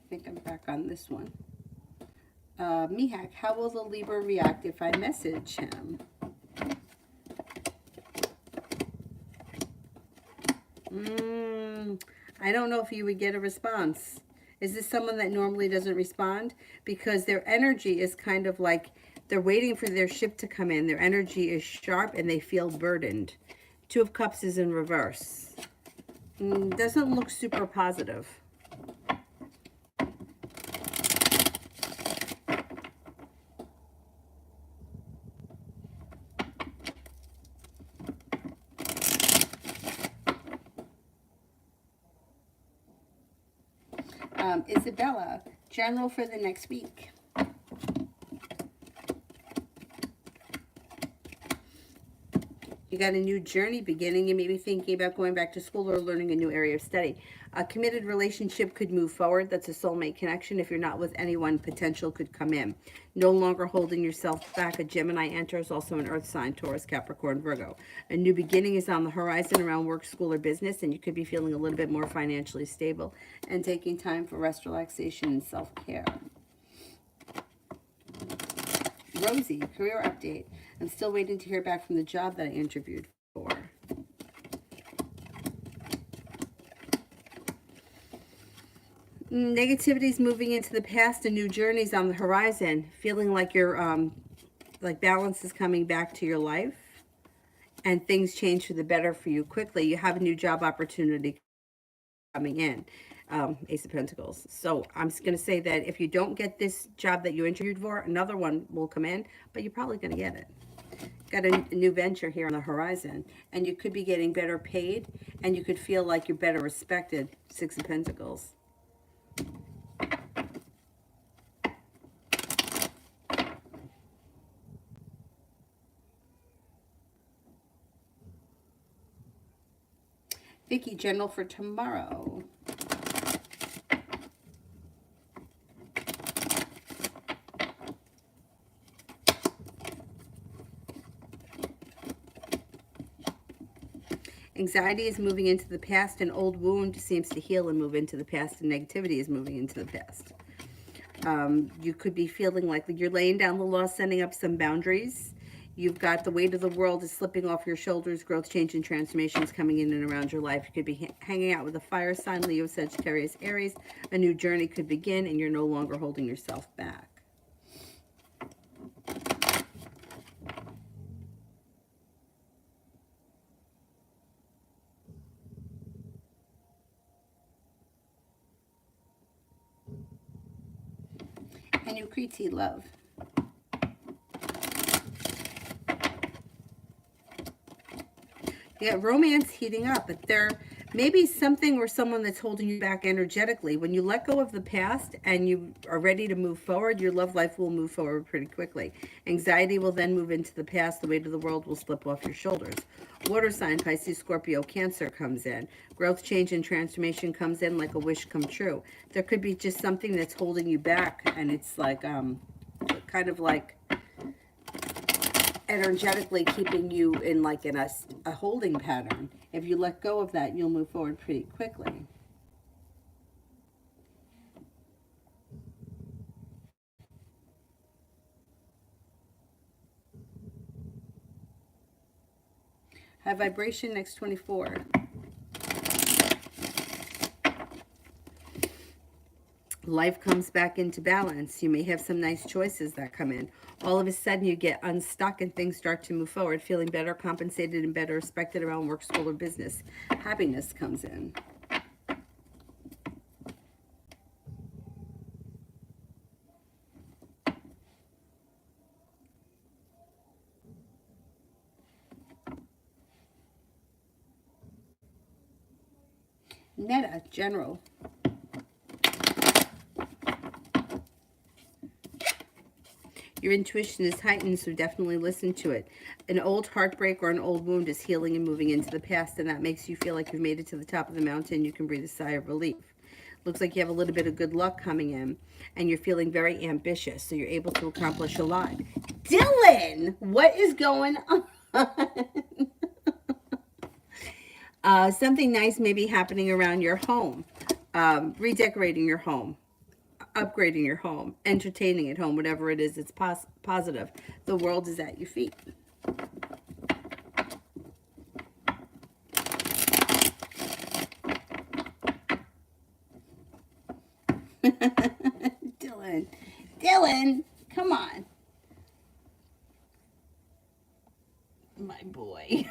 I think I'm back on this one. Mihak, how will the Libra react if I message him? I don't know if you would get a response. Is this someone that normally doesn't respond? Because their energy is kind of like they're waiting for their ship to come in. Their energy is sharp and they feel burdened. Two of Cups is in reverse. Doesn't look super positive. Isabella, general for the next week. You got a new journey beginning. You may be thinking about going back to school or learning a new area of study. A committed relationship could move forward. That's a soulmate connection. If you're not with anyone, potential could come in. No longer holding yourself back. A Gemini enters, also an earth sign, Taurus, Capricorn, Virgo. A new beginning is on the horizon around work, school, or business, and you could be feeling a little bit more financially stable and taking time for rest, relaxation, and self-care. Rosie, career update. I'm still waiting to hear back from the job that I interviewed for. Negativity is moving into the past and new journeys on the horizon. Feeling like your like balance is coming back to your life and things change for the better for you quickly. You have a new job opportunity coming in. Ace of Pentacles. So I'm just going to say that if you don't get this job that you interviewed for, another one will come in, but you're probably going to get it. Got a new venture here on the horizon, and you could be getting better paid, and you could feel like you're better respected. Six of Pentacles. Vicky, general for tomorrow. Anxiety is moving into the past. An old wound seems to heal and move into the past. And negativity is moving into the past. You could be feeling like you're laying down the law, setting up some boundaries. You've got the weight of the world is slipping off your shoulders. Growth, change, and transformations coming in and around your life. You could be hanging out with a fire sign, Leo, Sagittarius, Aries. A new journey could begin, and you're no longer holding yourself back. And you Kriti, love. You got romance heating up, but they're Maybe something or someone that's holding you back energetically. When you let go of the past and you are ready to move forward, your love life will move forward pretty quickly. Anxiety will then move into the past. The weight of the world will slip off your shoulders. Water sign, Pisces, Scorpio, Cancer comes in. Growth, change, and transformation comes in like a wish come true. There could be just something that's holding you back, and it's like, kind of like energetically keeping you in like in a holding pattern. If you let go of that, you'll move forward pretty quickly. High vibration, next 24. Life comes back into balance. You may have some nice choices that come in. All of a sudden you get unstuck and things start to move forward, feeling better compensated and better respected around work, school, or business. Happiness comes in. Meta, general. Your intuition is heightened, so definitely listen to it. An old heartbreak or an old wound is healing and moving into the past, and that makes you feel like you've made it to the top of the mountain. You can breathe a sigh of relief. Looks like you have a little bit of good luck coming in, and you're feeling very ambitious, so you're able to accomplish a lot. Dylan, what is going on? Something nice may be happening around your home. Redecorating your home, upgrading your home, entertaining at home, whatever it is, it's positive. The world is at your feet. Dylan, come on. My boy.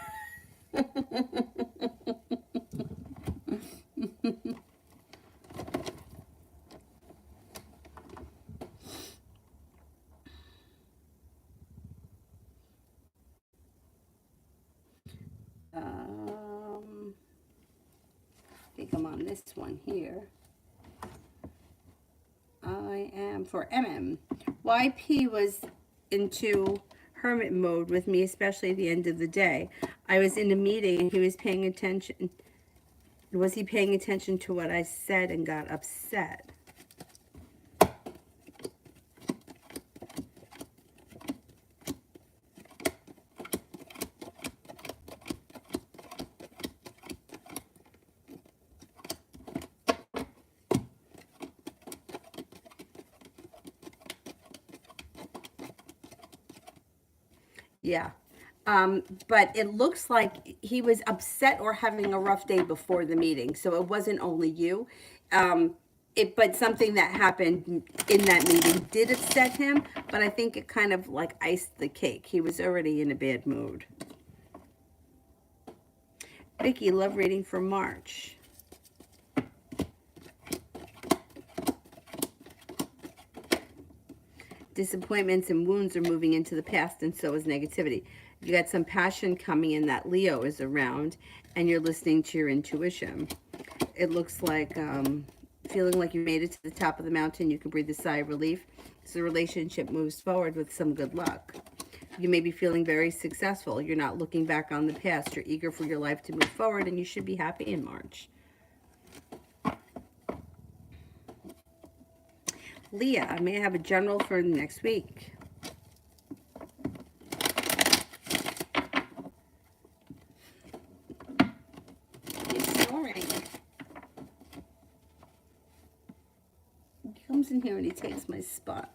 I think I'm on this one here. I am for MM. YP was into hermit mode with me, especially at the end of the day. I was in a meeting and he was paying attention. Was he paying attention to what I said and got upset? Yeah. But it looks like he was upset or having a rough day before the meeting. So it wasn't only you. But something that happened in that meeting did upset him. But I think it kind of like iced the cake. He was already in a bad mood. Vicky, love reading for March. Disappointments and wounds are moving into the past, and so is negativity. You got some passion coming in that Leo is around, and you're listening to your intuition. It looks like feeling like you made it to the top of the mountain. You can breathe a sigh of relief. So the relationship moves forward with some good luck. You may be feeling very successful. You're not looking back on the past. You're eager for your life to move forward, and you should be happy in March. Leah, I may have a general for next week. He's snoring. He comes in here and he takes my spot.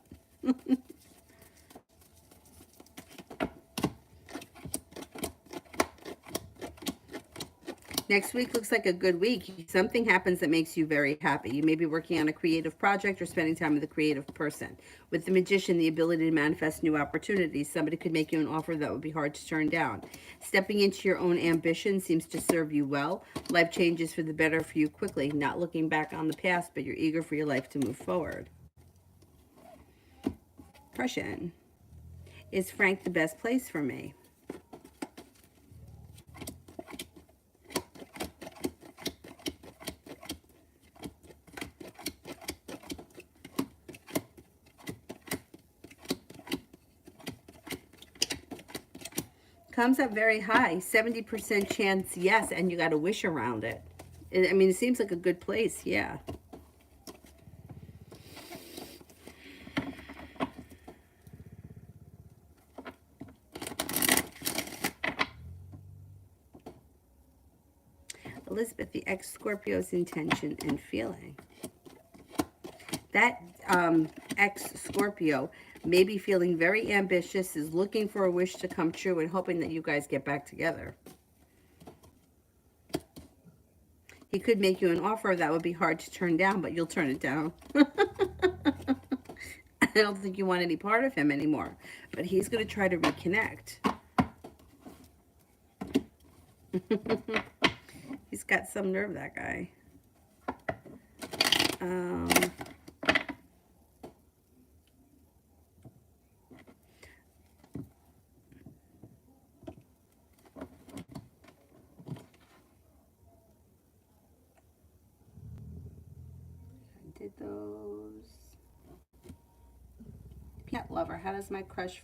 Next week looks like a good week. Something happens that makes you very happy. You may be working on a creative project or spending time with a creative person. With the Magician, the ability to manifest new opportunities. Somebody could make you an offer that would be hard to turn down. Stepping into your own ambition seems to serve you well. Life changes for the better for you quickly. Not looking back on the past, but you're eager for your life to move forward. Question. Is Frank the best place for me? comes up very high, 70% chance yes, and you got a wish around it. I mean, it seems like a good place, yeah. Elizabeth, the ex-Scorpio's intention and feeling. That ex-Scorpio may be feeling very ambitious, is looking for a wish to come true and hoping that you guys get back together. He could make you an offer that would be hard to turn down, but you'll turn it down. I don't think you want any part of him anymore, but he's going to try to reconnect. He's got some nerve, that guy. I did those. Pet lover, how does my crush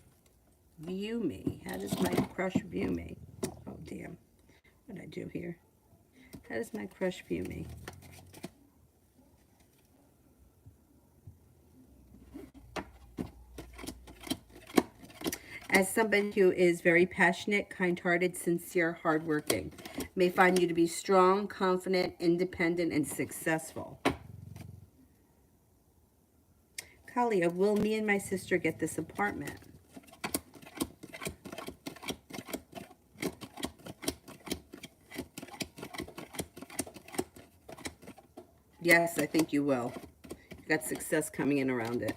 view me? How does my crush view me? Oh, damn. What did I do here? How does my crush view me? As somebody who is very passionate, kind-hearted, sincere, hardworking. May find you to be strong, confident, independent, and successful. Kalia, will me and my sister get this apartment? Yes, I think you will. You've got success coming in around it.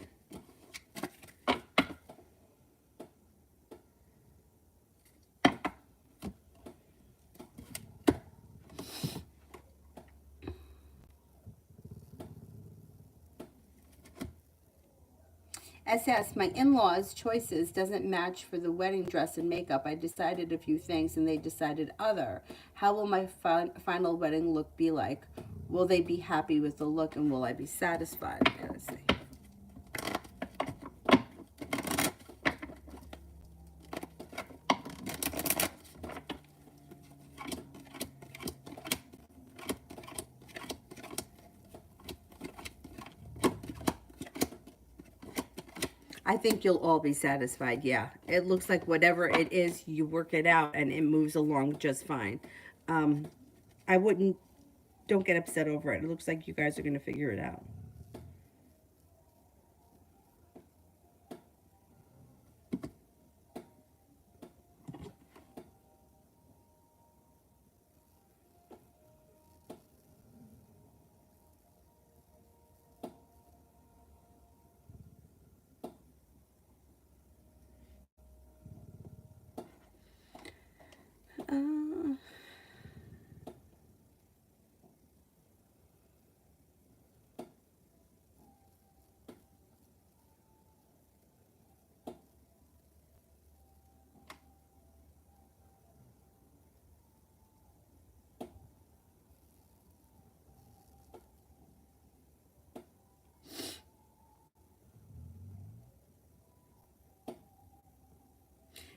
SS, my in-laws' choices doesn't match for the wedding dress and makeup. I decided a few things and they decided other. How will my final wedding look be like? Will they be happy with the look and will I be satisfied? Let's see. I think you'll all be satisfied, yeah. It looks like whatever it is, you work it out and it moves along just fine. Don't get upset over it. It looks like you guys are going to figure it out.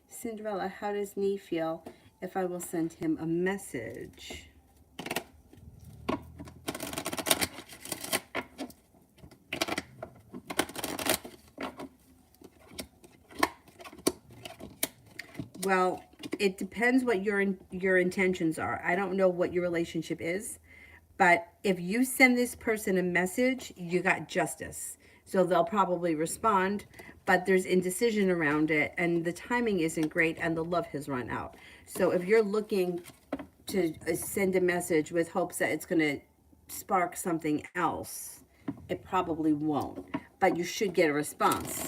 Cinderella, how does Nee feel if I will send him a message? Well, it depends what your intentions are. I don't know what your relationship is, but if you send this person a message, you got justice. So they'll probably respond, but there's indecision around it, and the timing isn't great, and the love has run out. So if you're looking to send a message with hopes that it's going to spark something else, it probably won't, but you should get a response.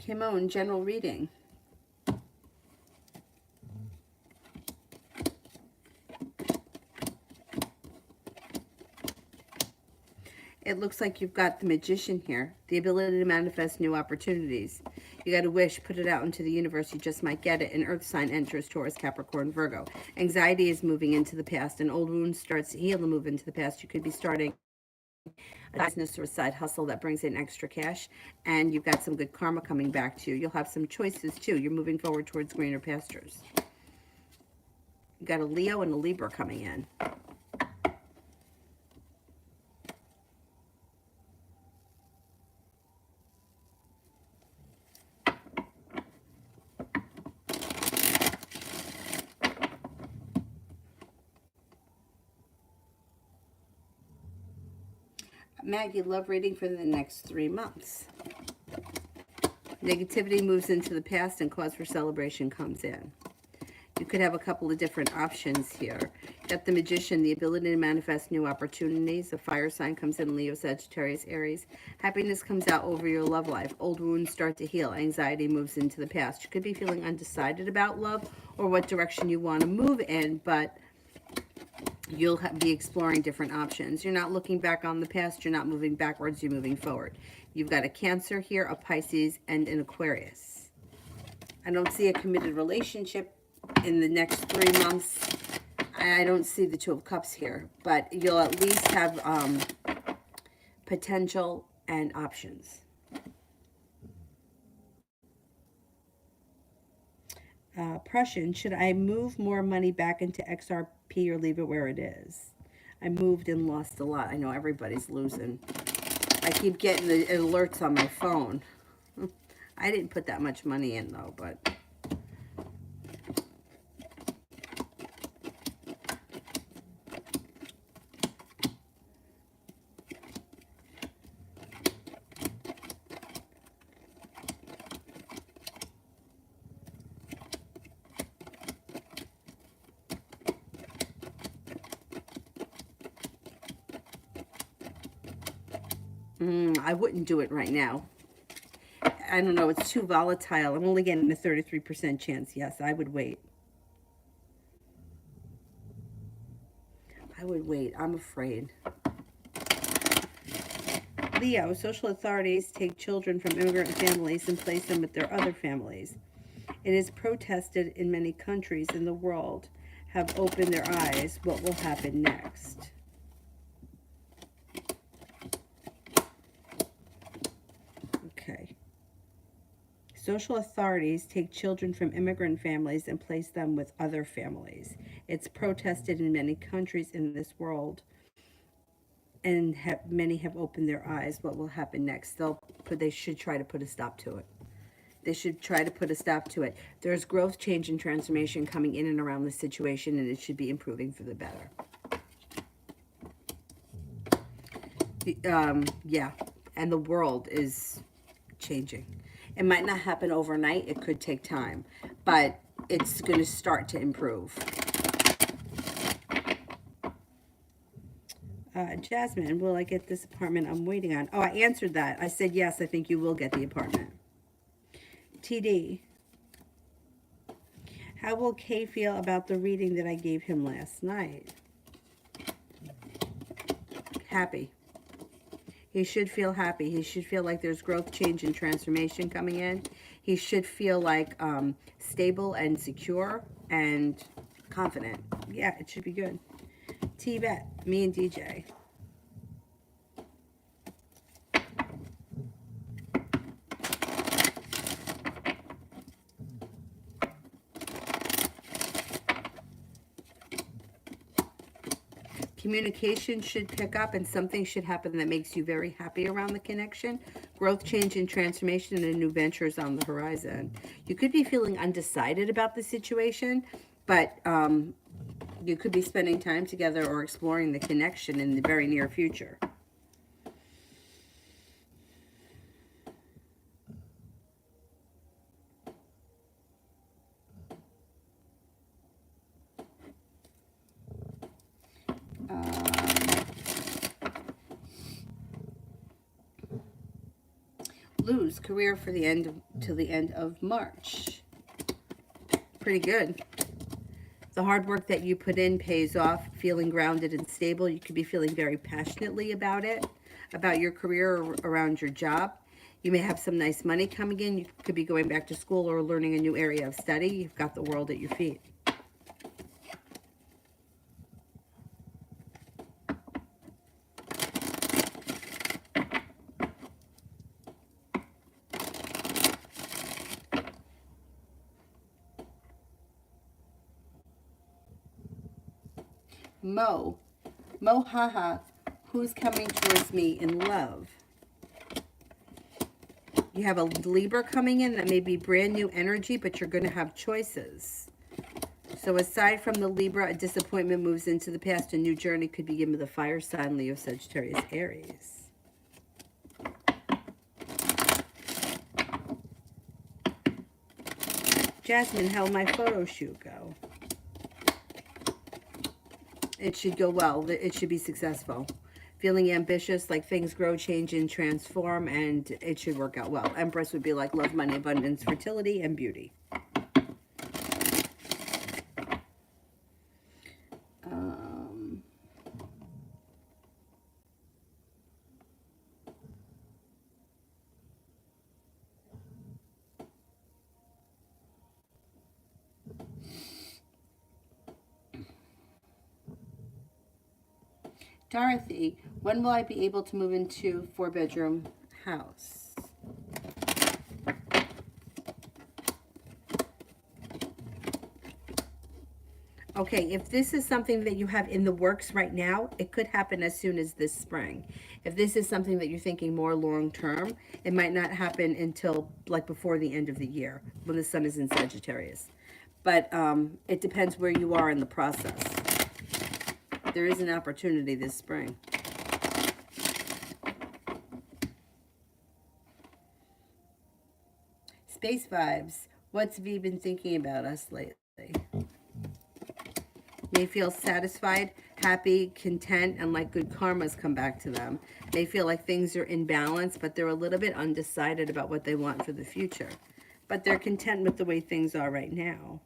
Kimon, general reading. It looks like you've got the Magician here. The ability to manifest new opportunities. You got a wish, put it out into the universe. You just might get it. An earth sign enters Taurus, Capricorn, Virgo. Anxiety is moving into the past. An old wound starts to heal and move into the past. You could be starting a business or a side hustle that brings in extra cash. And you've got some good karma coming back to you. You'll have some choices too. You're moving forward towards greener pastures. You've got a Leo and a Libra coming in. Maggie, love reading for the next 3 months. Negativity moves into the past and cause for celebration comes in. You could have a couple of different options here. Got the Magician, the ability to manifest new opportunities. A fire sign comes in, Leo, Sagittarius, Aries. Happiness comes out over your love life. Old wounds start to heal. Anxiety moves into the past. You could be feeling undecided about love or what direction you want to move in, but you'll be exploring different options. You're not looking back on the past. You're not moving backwards. You're moving forward. You've got a Cancer here, a Pisces, and an Aquarius. I don't see a committed relationship in the next 3 months. I don't see the Two of Cups here, but you'll at least have potential and options. Prussian, should I move more money back into XRP or leave it where it is? I moved and lost a lot. I know everybody's losing. I keep getting the alerts on my phone. I didn't put that much money in though, but... I wouldn't do it right now. I don't know. It's too volatile. I'm only getting a 33% chance. Yes, I would wait. I would wait. I'm afraid. Leo, social authorities take children from immigrant families and place them with their other families. It is protested in many countries in the world have opened their eyes. What will happen next? Okay. Social authorities take children from immigrant families and place them with other families. It's protested in many countries in this world, and many have opened their eyes. What will happen next? They should try to put a stop to it. They should try to put a stop to it. There's growth, change, and transformation coming in and around the situation, and it should be improving for the better. Yeah, and the world is changing. It might not happen overnight. It could take time, but it's going to start to improve. Jasmine, will I get this apartment I'm waiting on? Oh, I answered that. I said, yes, I think you will get the apartment. TD, how will Kay feel about the reading that I gave him last night? Happy. He should feel happy. He should feel like there's growth, change, and transformation coming in. He should feel like stable and secure and confident. Yeah, it should be good. T-Bet, me and DJ. Communication should pick up and something should happen that makes you very happy around the connection. Growth, change, and transformation and new ventures on the horizon. You could be feeling undecided about the situation, but you could be spending time together or exploring the connection in the very near future. Lose career for the end of March. Pretty good. The hard work that you put in pays off, feeling grounded and stable. You could be feeling very passionately about it, about your career or around your job. You may have some nice money coming in. You could be going back to school or learning a new area of study. You've got the world at your feet. Mo haha, who's coming towards me in love? You have a Libra coming in that may be brand new energy, but you're going to have choices. So aside from the Libra, a disappointment moves into the past. A new journey could begin with a fire sign, Leo, Sagittarius, Aries. Jasmine, how'd my photo shoot go? It should go well. It should be successful. Feeling ambitious, like things grow, change, and transform, and it should work out well. Empress would be like love, money, abundance, fertility, and beauty. Dorothy, when will I be able to move into 4-bedroom house? Okay, if this is something that you have in the works right now, it could happen as soon as this spring. If this is something that you're thinking more long term, it might not happen until like before the end of the year when the sun is in Sagittarius. But it depends where you are in the process. There is an opportunity this spring. Space vibes. What's V been thinking about us lately? They feel satisfied, happy, content, and like good karmas come back to them. They feel like things are in balance, but they're a little bit undecided about what they want for the future. But they're content with the way things are right now.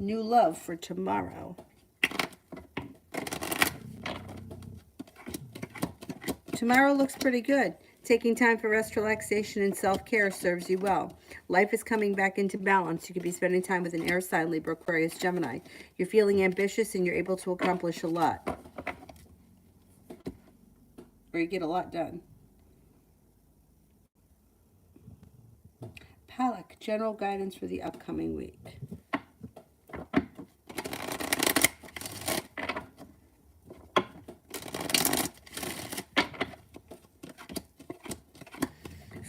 New love for tomorrow. Tomorrow looks pretty good. Taking time for rest, relaxation, and self-care serves you well. Life is coming back into balance. You could be spending time with an air sign, Libra, Aquarius, Gemini. You're feeling ambitious and you're able to accomplish a lot. Or you get a lot done. Palak, general guidance for the upcoming week.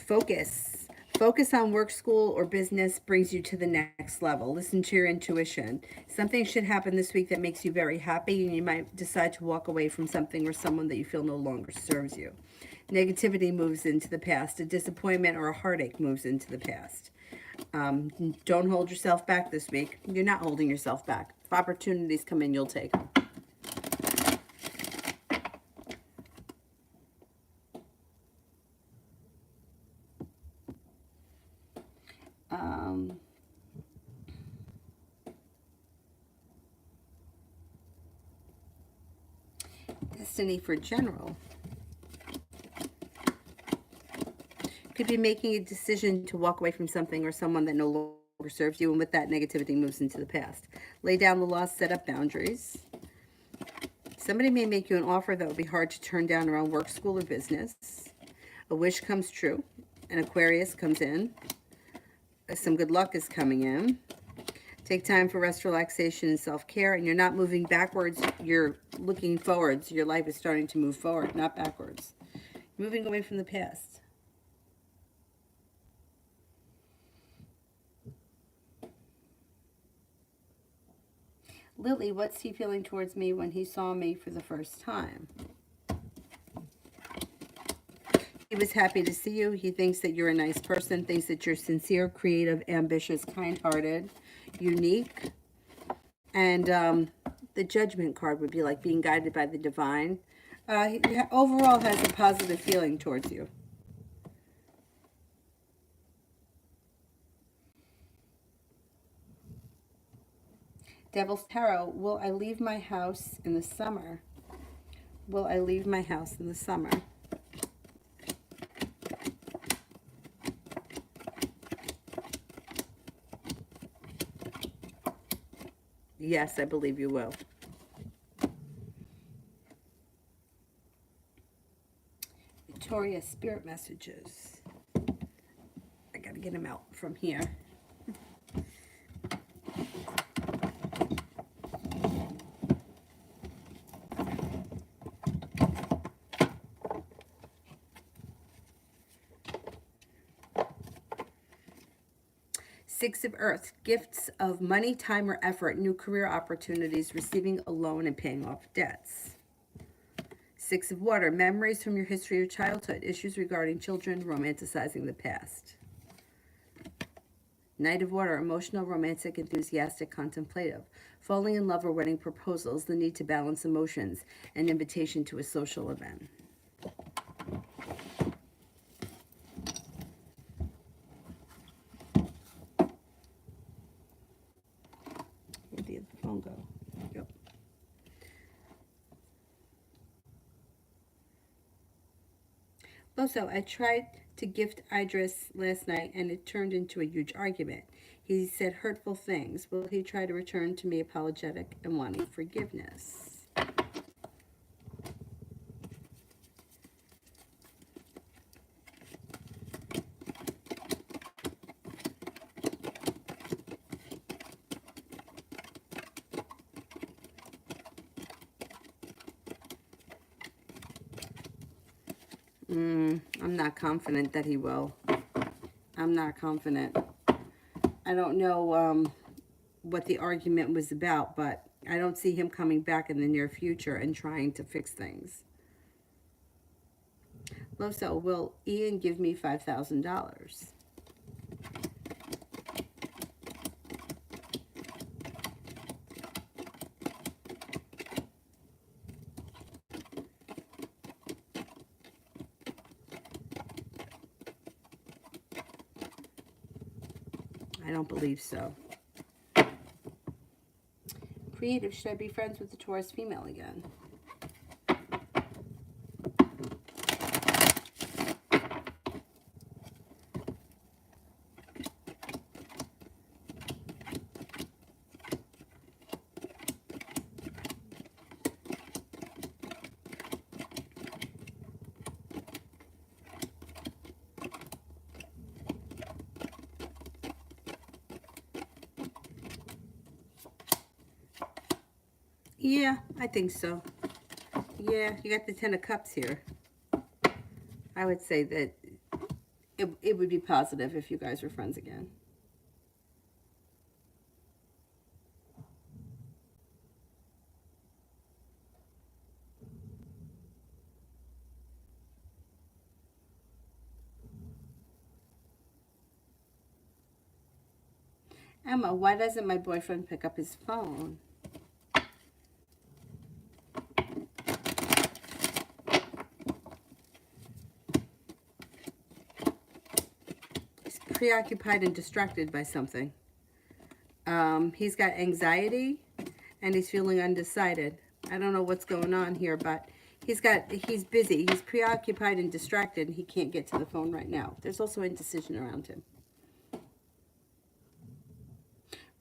Focus. Focus on work, school, or business brings you to the next level. Listen to your intuition. Something should happen this week that makes you very happy, and you might decide to walk away from something or someone that you feel no longer serves you. Negativity moves into the past. A disappointment or a heartache moves into the past. Don't hold yourself back this week. You're not holding yourself back. If opportunities come in, you'll take them. Destiny for general. Could be making a decision to walk away from something or someone that no longer serves you, and with that, negativity moves into the past. Lay down the law, set up boundaries. Somebody may make you an offer that would be hard to turn down around work, school, or business. A wish comes true. An Aquarius comes in. Some good luck is coming in. Take time for rest, relaxation, and self-care, and you're not moving backwards. You're looking forwards. Your life is starting to move forward, not backwards. Moving away from the past. Lily, what's he feeling towards me when he saw me for the first time? He was happy to see you. He thinks that you're a nice person, thinks that you're sincere, creative, ambitious, kind-hearted, unique. And the Judgment card would be like being guided by the divine. He overall has a positive feeling towards you. Devil's Tarot, will I leave my house in the summer? Will I leave my house in the summer? Yes, I believe you will. Victoria, spirit messages. I gotta get them out from here. Six of Earth, gifts of money, time, or effort, new career opportunities, receiving a loan and paying off debts. Six of Water, memories from your history of childhood, issues regarding children, romanticizing the past. Knight of Water, emotional, romantic, enthusiastic, contemplative, falling in love or wedding proposals, the need to balance emotions, an invitation to a social event. Where did the phone go? Yep. Also, I tried to gift Idris last night and it turned into a huge argument. He said hurtful things. Will he try to return to me apologetic and wanting forgiveness? I'm not confident that he will. I'm not confident. I don't know what the argument was about, but I don't see him coming back in the near future and trying to fix things. Loso, will Ian give me $5,000? I don't believe so. Creative, should I be friends with the Taurus female again? Yeah, I think so. Yeah, you got the Ten of Cups here. I would say that it would be positive if you guys were friends again. Emma, why doesn't my boyfriend pick up his phone? He's preoccupied and distracted by something. He's got anxiety and he's feeling undecided. I don't know what's going on here, but he's busy. He's preoccupied and distracted and he can't get to the phone right now. There's also indecision around him.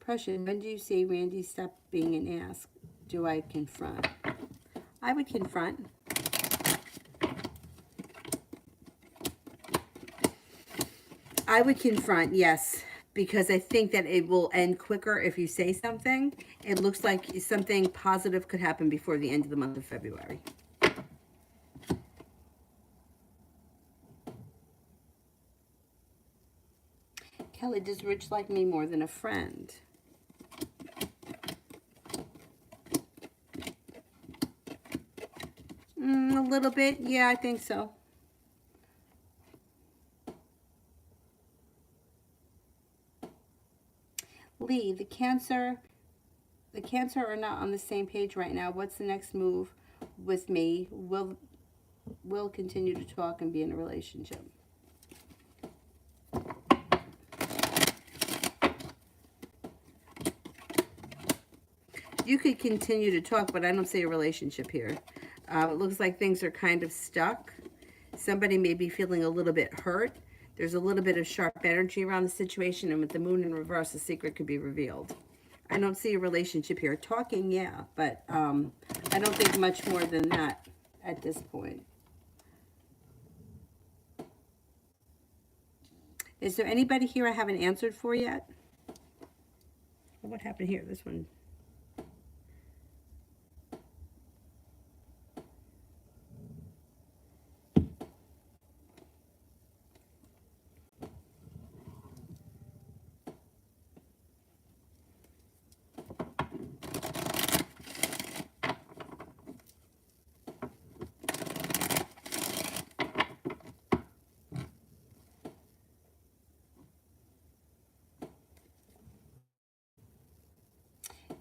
Prussian, when do you say Randy stop being an ass? Do I confront? I would confront. I would confront, yes, because I think that it will end quicker if you say something. It looks like something positive could happen before the end of the month of February. Kelly, does Rich like me more than a friend? little bit. Yeah, I think so. Lee, the Cancer are not on the same page right now. What's the next move with me? Will continue to talk and be in a relationship. You could continue to talk, but I don't see a relationship here. It looks like things are kind of stuck. Somebody may be feeling a little bit hurt. There's a little bit of sharp energy around the situation, and with the moon in reverse, the secret could be revealed. I don't see a relationship here. Talking, yeah, but I don't think much more than that at this point. Is there anybody here I haven't answered for yet? What happened here? This one.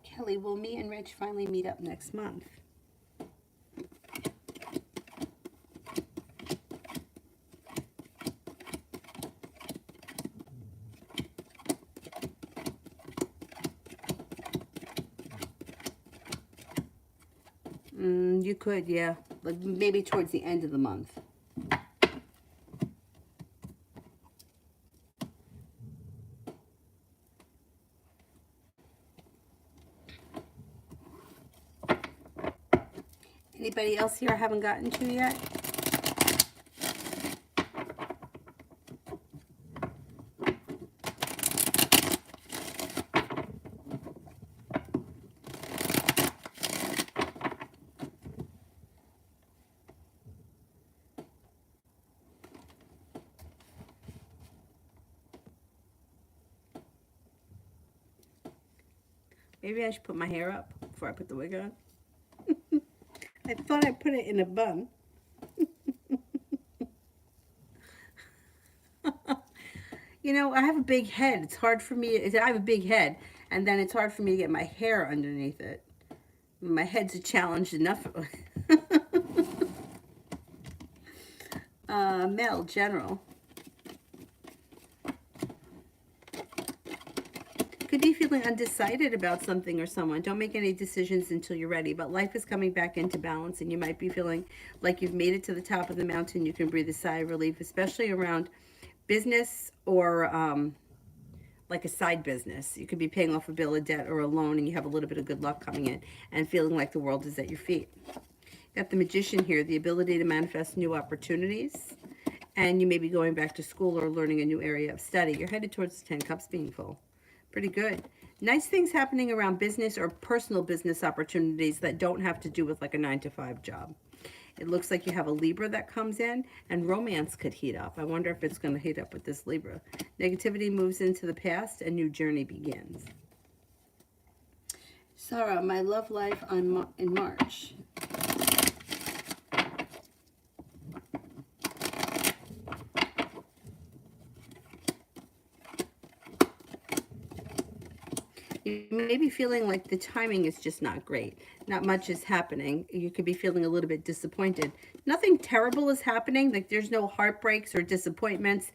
Kelly, will me and Rich finally meet up next month? You could, yeah. Like maybe towards the end of the month. Anybody else here I haven't gotten to yet? Maybe I should put my hair up before I put the wig on. I thought I put it in a bun. You know, I have a big head. It's hard for me. I have a big head, and then it's hard for me to get my hair underneath it. My head's a challenge enough. Mel, general. Could be feeling undecided about something or someone. Don't make any decisions until you're ready, but life is coming back into balance, and you might be feeling like you've made it to the top of the mountain. You can breathe a sigh of relief, especially around business or like a side business. You could be paying off a bill of debt or a loan, and you have a little bit of good luck coming in and feeling like the world is at your feet. Got the Magician here, the ability to manifest new opportunities, and you may be going back to school or learning a new area of study. You're headed towards the 10 cups being full. Pretty good. Nice things happening around business or personal business opportunities that don't have to do with like a 9-to-5 job. It looks like you have a Libra that comes in, and romance could heat up. I wonder if it's going to heat up with this Libra. Negativity moves into the past, a new journey begins. Sarah, my love life in March. You may be feeling like the timing is just not great. Not much is happening. You could be feeling a little bit disappointed. Nothing terrible is happening. Like there's no heartbreaks or disappointments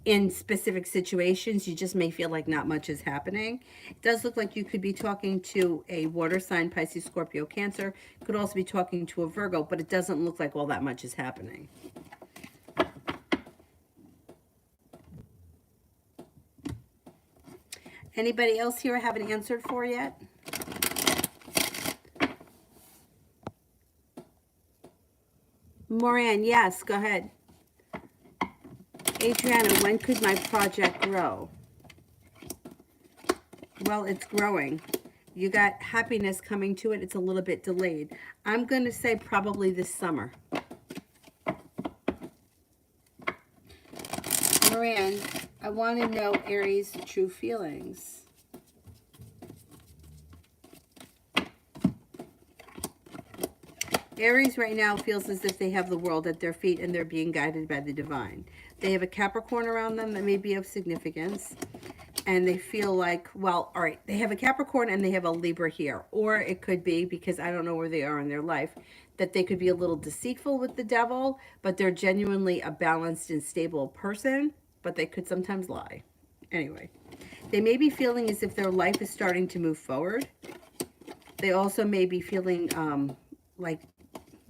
in specific situations. You just may feel like not much is happening. It does look like you could be talking to a water sign, Pisces, Scorpio, Cancer. Could also be talking to a Virgo, but it doesn't look like all that much is happening. Anybody else here I haven't answered for yet? Moran, yes, go ahead. Adriana, when could my project grow? Well, it's growing. You got happiness coming to it. It's a little bit delayed. I'm going to say probably this summer. Moran, I want to know Aries' true feelings. Aries right now feels as if they have the world at their feet and they're being guided by the divine. They have a Capricorn around them that may be of significance. And they feel like, well, all right, they have a Capricorn and they have a Libra here. Or it could be, because I don't know where they are in their life, that they could be a little deceitful with the devil, but they're genuinely a balanced and stable person, but they could sometimes lie. Anyway, they may be feeling as if their life is starting to move forward. They also may be feeling like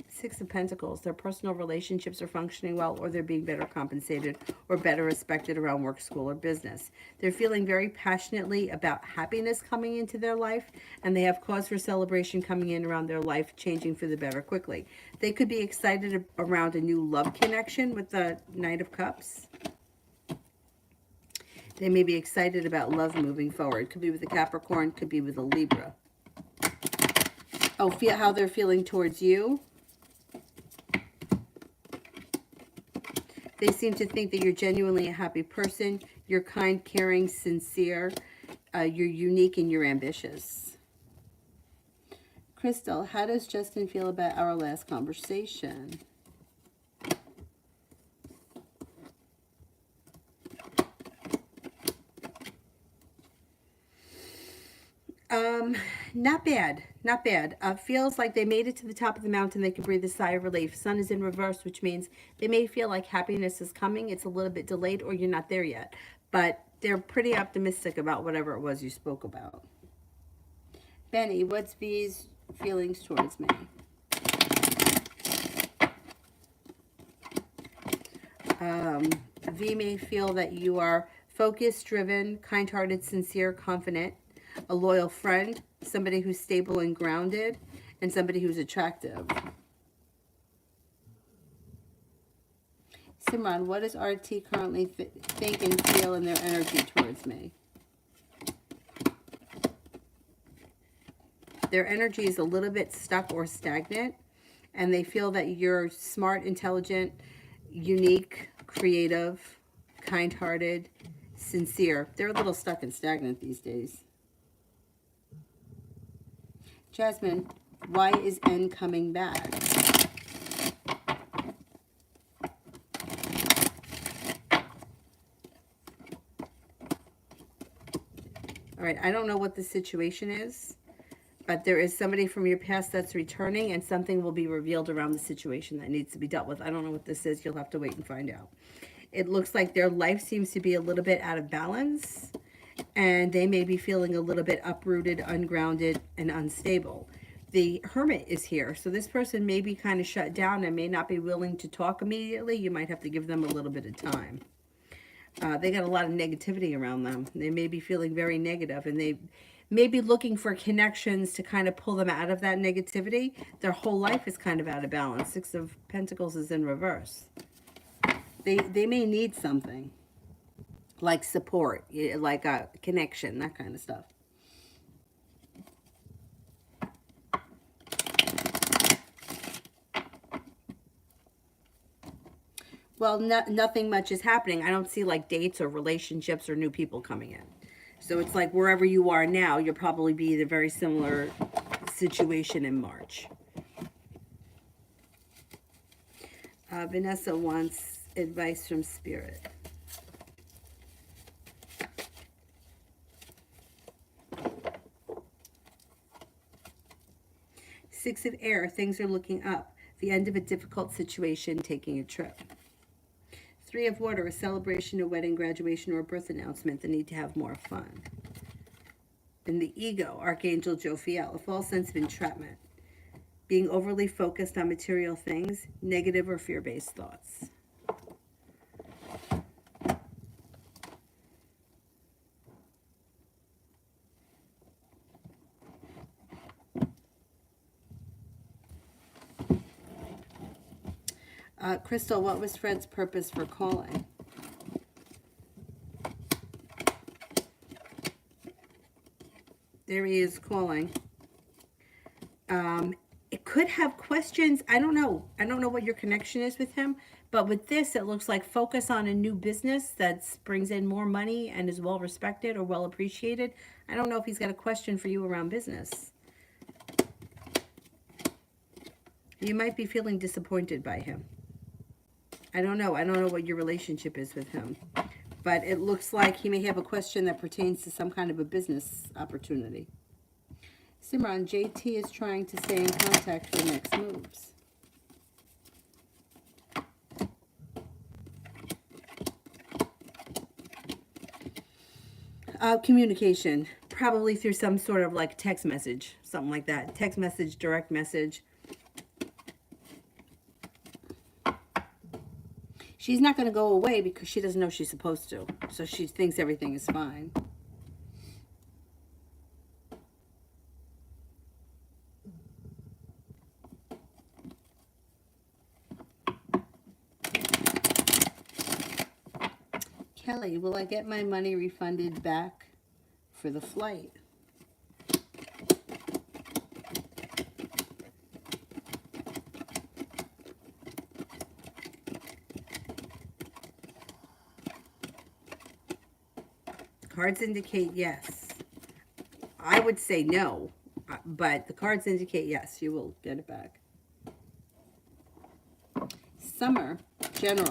Six of Pentacles, their personal relationships are functioning well, or they're being better compensated or better respected around work, school, or business. They're feeling very passionately about happiness coming into their life, and they have cause for celebration coming in around their life, changing for the better quickly. They could be excited around a new love connection with the Knight of Cups. They may be excited about love moving forward. Could be with a Capricorn, could be with a Libra. Oh, feel how they're feeling towards you. They seem to think that you're genuinely a happy person. You're kind, caring, sincere. You're unique and you're ambitious. Crystal, how does Justin feel about our last conversation? Not bad, not bad. Feels like they made it to the top of the mountain. They can breathe a sigh of relief. Sun is in reverse, which means they may feel like happiness is coming. It's a little bit delayed, or you're not there yet. But they're pretty optimistic about whatever it was you spoke about. Benny, what's V's feelings towards me? V may feel that you are focused, driven, kind-hearted, sincere, confident, a loyal friend, somebody who's stable and grounded, and somebody who's attractive. Simran, what does RT currently think and feel in their energy towards me? Their energy is a little bit stuck or stagnant, and they feel that you're smart, intelligent, unique, creative, kind-hearted, sincere. They're a little stuck and stagnant these days. Jasmine, why is N coming back? All right, I don't know what the situation is, but there is somebody from your past that's returning, and something will be revealed around the situation that needs to be dealt with. I don't know what this is. You'll have to wait and find out. It looks like their life seems to be a little bit out of balance, and they may be feeling a little bit uprooted, ungrounded, and unstable. The Hermit is here, so this person may be kind of shut down and may not be willing to talk immediately. You might have to give them a little bit of time. They got a lot of negativity around them. They may be feeling very negative, and they may be looking for connections to kind of pull them out of that negativity. Their whole life is kind of out of balance. Six of Pentacles is in reverse. They may need something like support, like a connection, that kind of stuff. Well, nothing much is happening. I don't see like dates or relationships or new people coming in. So it's like wherever you are now, you'll probably be in a very similar situation in March. Vanessa wants advice from Spirit. Six of Air, things are looking up. The end of a difficult situation, taking a trip. Three of Water, a celebration, a wedding, graduation, or a birth announcement, the need to have more fun. And the Ego, Archangel Jophiel, a false sense of entrapment. Being overly focused on material things, negative or fear-based thoughts. Crystal, what was Fred's purpose for calling? There he is calling. It could have questions. I don't know. I don't know what your connection is with him. But with this, it looks like focus on a new business that brings in more money and is well respected or well appreciated. I don't know if he's got a question for you around business. You might be feeling disappointed by him. I don't know. I don't know what your relationship is with him. But it looks like he may have a question that pertains to some kind of a business opportunity. Simran, JT is trying to stay in contact for next moves. Communication, probably through some sort of like text message, something like that. Text message, direct message. She's not going to go away because she doesn't know she's supposed to. So she thinks everything is fine. Kelly, will I get my money refunded back for the flight? Cards indicate yes. I would say no, but the cards indicate yes, you will get it back. Summer, general.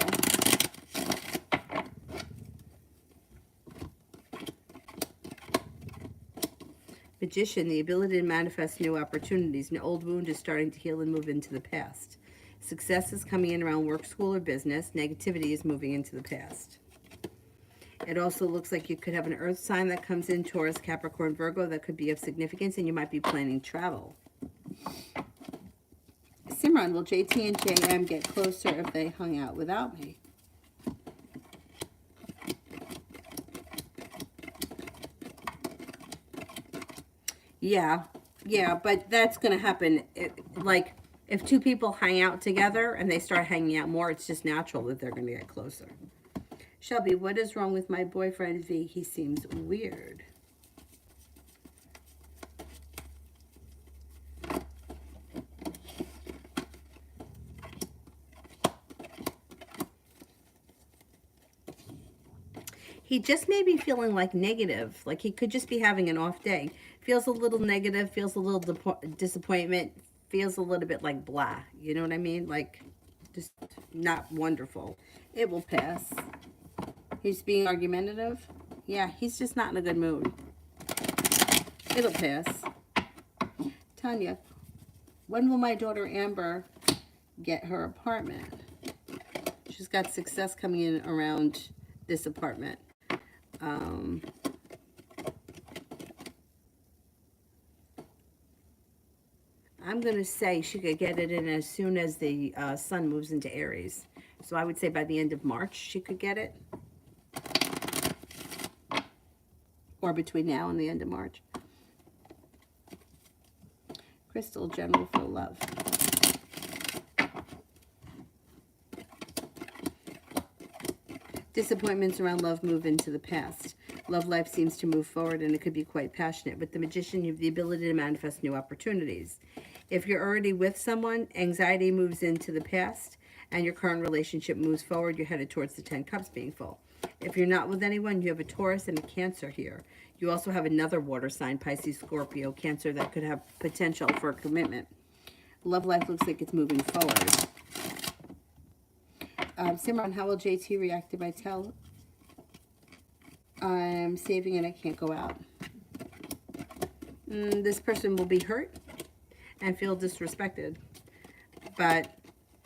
Magician, the ability to manifest new opportunities. An old wound is starting to heal and move into the past. Success is coming in around work, school, or business. Negativity is moving into the past. It also looks like you could have an earth sign that comes in, Taurus, Capricorn, Virgo, that could be of significance, and you might be planning travel. Simran, will JT and JM get closer if they hung out without me? Yeah, but that's going to happen. Like, if two people hang out together and they start hanging out more, it's just natural that they're going to get closer. Shelby, what is wrong with my boyfriend V? He seems weird. He just may be feeling like negative. Like he could just be having an off day. Feels a little negative, feels a little disappointment, feels a little bit like blah. You know what I mean? Like just not wonderful. It will pass. He's being argumentative. Yeah, he's just not in a good mood. It'll pass. Tanya, when will my daughter Amber get her apartment? She's got success coming in around this apartment. I'm going to say she could get it in as soon as the sun moves into Aries. So I would say by the end of March she could get it. Or between now and the end of March. Crystal, general for love. Disappointments around love move into the past. Love life seems to move forward and it could be quite passionate. With the Magician, you have the ability to manifest new opportunities. If you're already with someone, anxiety moves into the past and your current relationship moves forward. You're headed towards the 10 cups being full. If you're not with anyone, you have a Taurus and a Cancer here. You also have another water sign, Pisces, Scorpio, Cancer, that could have potential for a commitment. Love life looks like it's moving forward. Simran, how will JT react if I tell I'm saving and I can't go out? This person will be hurt and feel disrespected. But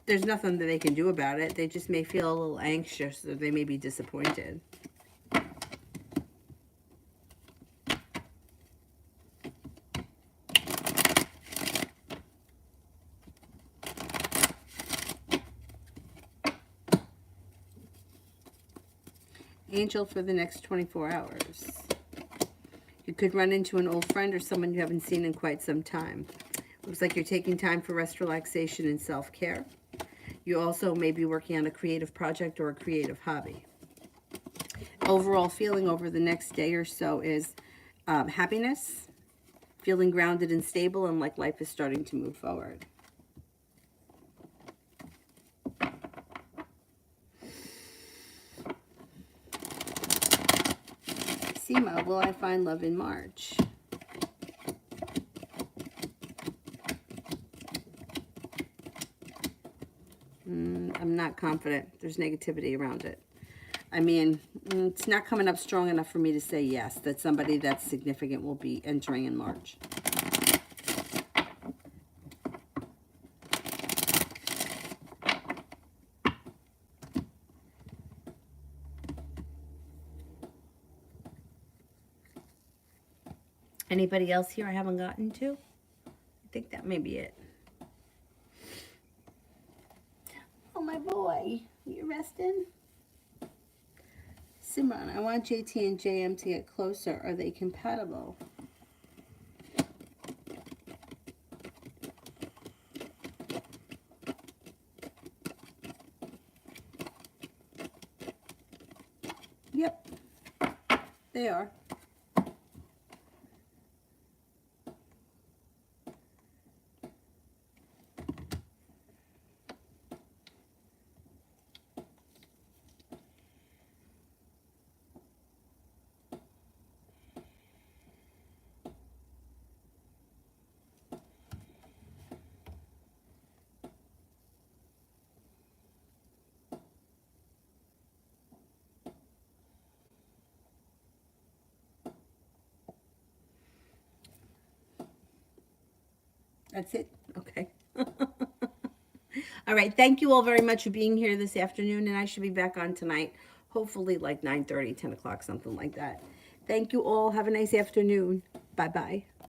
there's nothing that they can do about it. They just may feel a little anxious or they may be disappointed. Angel for the next 24 hours. You could run into an old friend or someone you haven't seen in quite some time. Looks like you're taking time for rest, relaxation, and self-care. You also may be working on a creative project or a creative hobby. Overall feeling over the next day or so is happiness, feeling grounded and stable, and like life is starting to move forward. Seema, will I find love in March? I'm not confident. There's negativity around it. I mean, it's not coming up strong enough for me to say yes, that somebody that's significant will be entering in March. Anybody else here I haven't gotten to? I think that may be it. Oh, my boy. You resting? Simran, I want JT and JM to get closer. Are they compatible? Yep. They are. That's it? Okay. All right. Thank you all very much for being here this afternoon, and I should be back on tonight, hopefully like 9:30, 10 o'clock, something like that. Thank you all. Have a nice afternoon. Bye-bye.